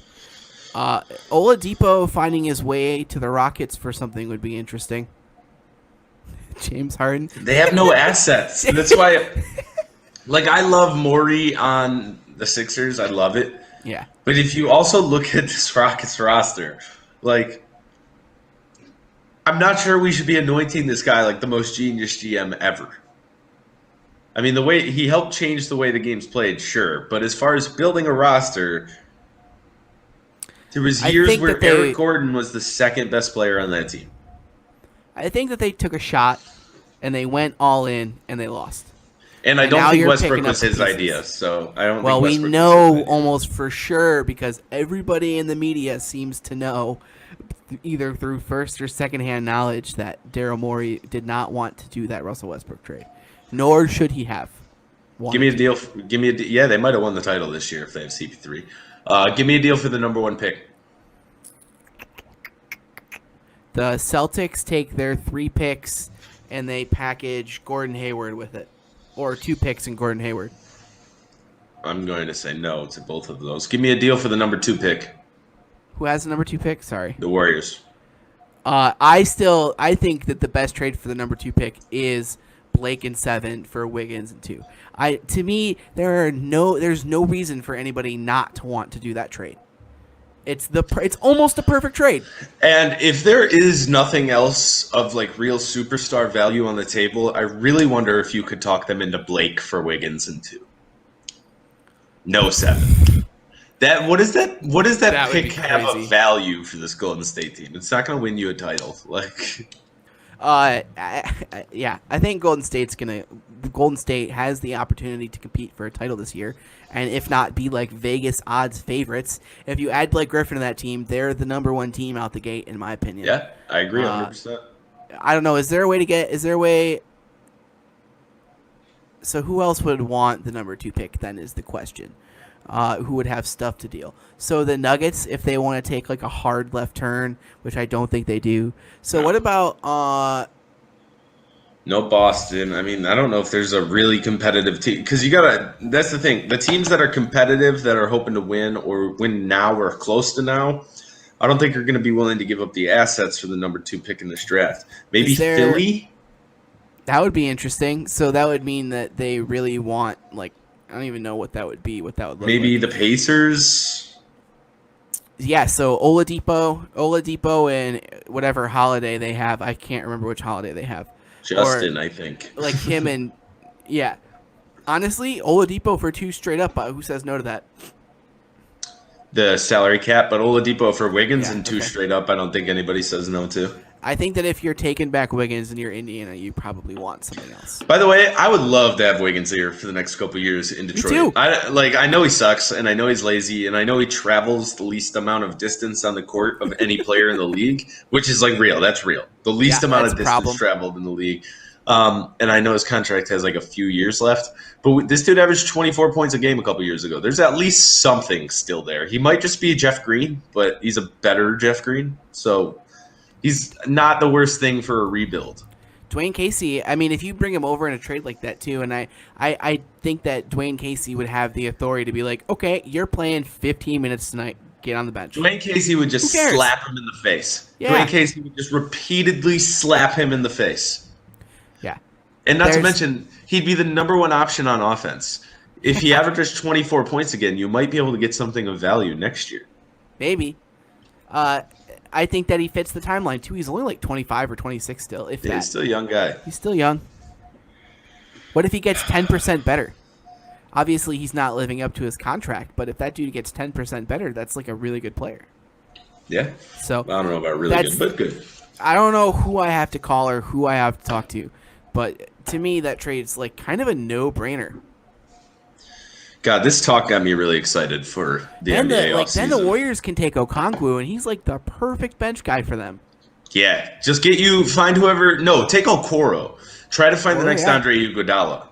Oladipo finding his way to the Rockets for something would be interesting. James Harden. They have no assets. That's why, I love Morey on the Sixers. I love it. Yeah. But if you also look at this Rockets roster, I'm not sure we should be anointing this guy like the most genius GM ever. I mean, the way he helped change the way the game's played, sure. But as far as building a roster, there was years where Eric Gordon was the second best player on that team. I think that they took a shot, and they went all in, and they lost. And I don't think Westbrook was his idea, so I don't. Well, we know almost for sure because everybody in the media seems to know, either through first or secondhand knowledge, that Daryl Morey did not want to do that Russell Westbrook trade. Nor should he have. Give me a deal. Yeah, they might have won the title this year if they have CP3. Give me a deal for the number one pick. The Celtics take their 3 picks and they package Gordon Hayward with it, or 2 picks and Gordon Hayward. I'm going to say no to both of those. Give me a deal for the number 2 pick. Who has the number 2 pick? Sorry. The Warriors. I think that the best trade for the number 2 pick is Blake and 7 for Wiggins and 2. To me, there's no reason for anybody not to want to do that trade. It's almost a perfect trade. And if there is nothing else of like real superstar value on the table, I really wonder if you could talk them into Blake for Wiggins and 2. No 7. What does that pick have of value for this Golden State team? It's not going to win you a title. Like, yeah, I think Golden State has the opportunity to compete for a title this year, and if not, be like Vegas odds favorites. If you add Blake Griffin to that team, they're the number 1 team out the gate, in my opinion. Yeah, I agree 100%. I don't know. Is there a way? So who else would want the number 2 pick? Then is the question. Who would have stuff to deal? So the Nuggets, if they want to take like a hard left turn, which I don't think they do. So what about? No Boston. I mean, I don't know if there's a really competitive team because that's the thing. The teams that are competitive, that are hoping to win or win now or close to now, I don't think are going to be willing to give up the assets for the number 2 pick in this draft. Maybe Philly. That would be interesting. So that would mean that they really want like. I don't even know what that would be. What that would look maybe like. The Pacers. Yeah, so Oladipo, and whatever holiday they have. I can't remember which holiday they have. Justin, I think. Like him and yeah. Honestly, Oladipo for 2 straight up. Who says no to that? The salary cap, but Oladipo for Wiggins and 2 straight up. I don't think anybody says no to. I think that if you're taking back Wiggins and you're Indiana, you probably want something else. By the way, I would love to have Wiggins here for the next couple of years in Detroit. Me too. I know he sucks, and I know he's lazy, and I know he travels the least amount of distance on the court of any player in the league, which is like real. That's real. The least amount of distance traveled in the league. And I know his contract has like a few years left, but this dude averaged 24 points a game a couple years ago. There's at least something still there. He might just be Jeff Green, but he's a better Jeff Green. So he's not the worst thing for a rebuild. Dwayne Casey, I mean, if you bring him over in a trade like that too, and I think that Dwayne Casey would have the authority to be like, okay, you're playing 15 minutes tonight. Get on the bench. Dwayne Casey would just slap him in the face. Yeah. Dwayne Casey would just repeatedly slap him in the face. Yeah. And not to mention, he'd be the number 1 option on offense. If he averages 24 points again, you might be able to get something of value next year. Maybe. I think that he fits the timeline, too. He's only like 25 or 26 still. He's still a young guy. He's still young. What if he gets 10% better? Obviously, he's not living up to his contract, but if that dude gets 10% better, that's like a really good player. Yeah. So I don't know about really good, but good. I don't know who I have to call or who I have to talk to, but to me, that trade's like kind of a no-brainer. God, this talk got me really excited for the NBA offseason. Then the Warriors can take Okongwu, and he's like the perfect bench guy for them. Yeah, just find whoever. No, take Okoro. Try to find the next Andre Iguodala.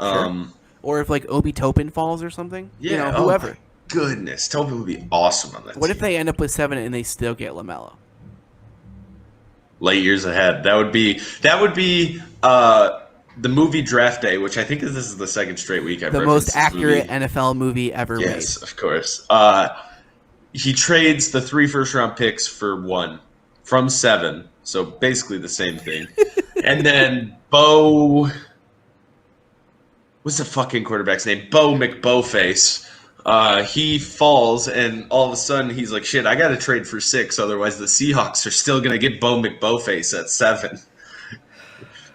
Sure. Or if like Obi Toppin falls or something. Yeah, whoever. Oh my goodness, Toppin would be awesome on that team. What if they end up with 7 and they still get LaMelo? Light years ahead. That would be the movie Draft Day, which I think this is the second straight week I've referenced. The most accurate NFL movie ever made. Yes, of course. He trades the 3 first-round picks for 1 from 7, so basically the same thing. And then what's the fucking quarterback's name? Bo McBoface. He falls, and all of a sudden he's like, shit, I got to trade for 6, otherwise the Seahawks are still going to get Bo McBoface at 7.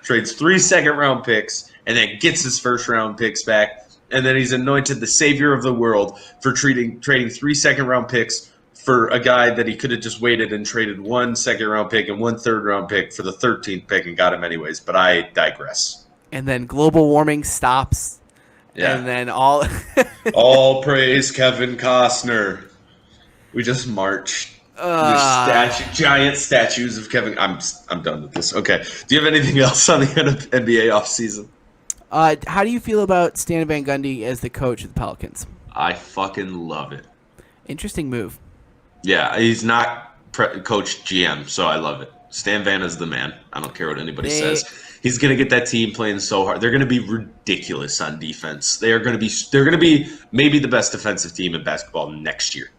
Trades 3 second-round picks, and then gets his first-round picks back, and then he's anointed the savior of the world for trading 3 second-round picks for a guy that he could have just waited and traded 1 second-round pick and 1 third-round pick for the 13th pick and got him anyways, but I digress. And then global warming stops. Yeah. And then all praise Kevin Costner. We just marched. Giant statues of Kevin. I'm done with this. Okay. Do you have anything else on the NBA offseason? How do you feel about Stan Van Gundy as the coach of the Pelicans? I fucking love it. Interesting move. Yeah, he's not coach GM, so I love it. Stan Van is the man. I don't care what anybody says. He's going to get that team playing so hard. They're going to be ridiculous on defense. They're going to be maybe the best defensive team in basketball next year.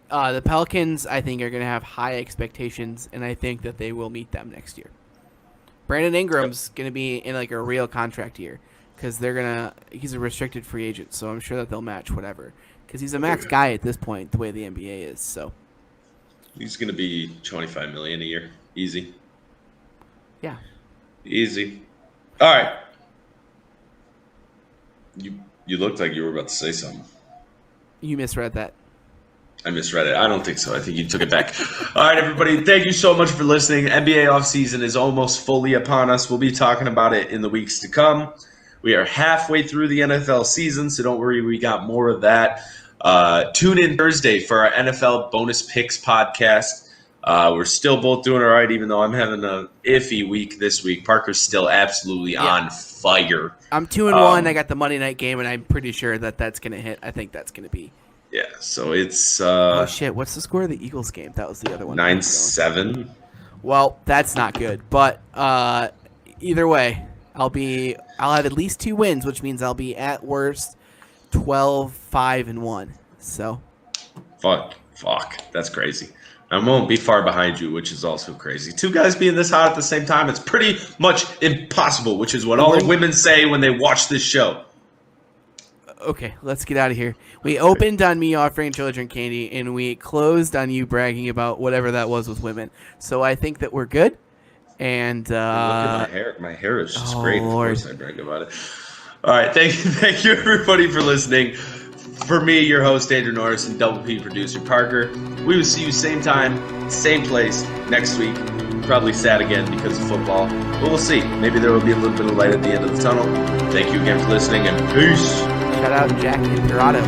The Pelicans, I think, are going to have high expectations, and I think that they will meet them next year. Brandon Ingram's going to be in like a real contract year because he's a restricted free agent, so I'm sure that they'll match whatever because he's a max guy at this point, the way the NBA is. So he's going to be $25 million a year, easy. Yeah, easy. All right. You looked like you were about to say something. You misread that. I misread it. I don't think so. I think you took it back. All right, everybody. Thank you so much for listening. NBA offseason is almost fully upon us. We'll be talking about it in the weeks to come. We are halfway through the NFL season, so don't worry. We got more of that. Tune in Thursday for our NFL Bonus Picks podcast. We're still both doing all right, even though I'm having an iffy week this week. Parker's still absolutely on fire. I'm 2-1. I got the Monday night game, and I'm pretty sure that that's going to hit. I think that's going to be. Yeah, so it's... oh, shit. What's the score of the Eagles game? That was the other one. 9-7. Well, that's not good. But either way, I'll have at least 2 wins, which means I'll be at worst 12-5-1. So... Fuck. That's crazy. I won't be far behind you, which is also crazy. 2 guys being this hot at the same time, it's pretty much impossible, which is what all the women say when they watch this show. Okay, let's get out of here. We opened on me offering children candy, and we closed on you bragging about whatever that was with women. So I think that we're good. And look at my hair. My hair is just great. Lord. Of course I brag about it. All right, thank you everybody for listening. For me, your host, Andrew Norris, and Double P producer, Parker. We will see you same time, same place next week. Probably sad again because of football. But we'll see. Maybe there will be a little bit of light at the end of the tunnel. Thank you again for listening, and peace. Shout out Jack Imperato.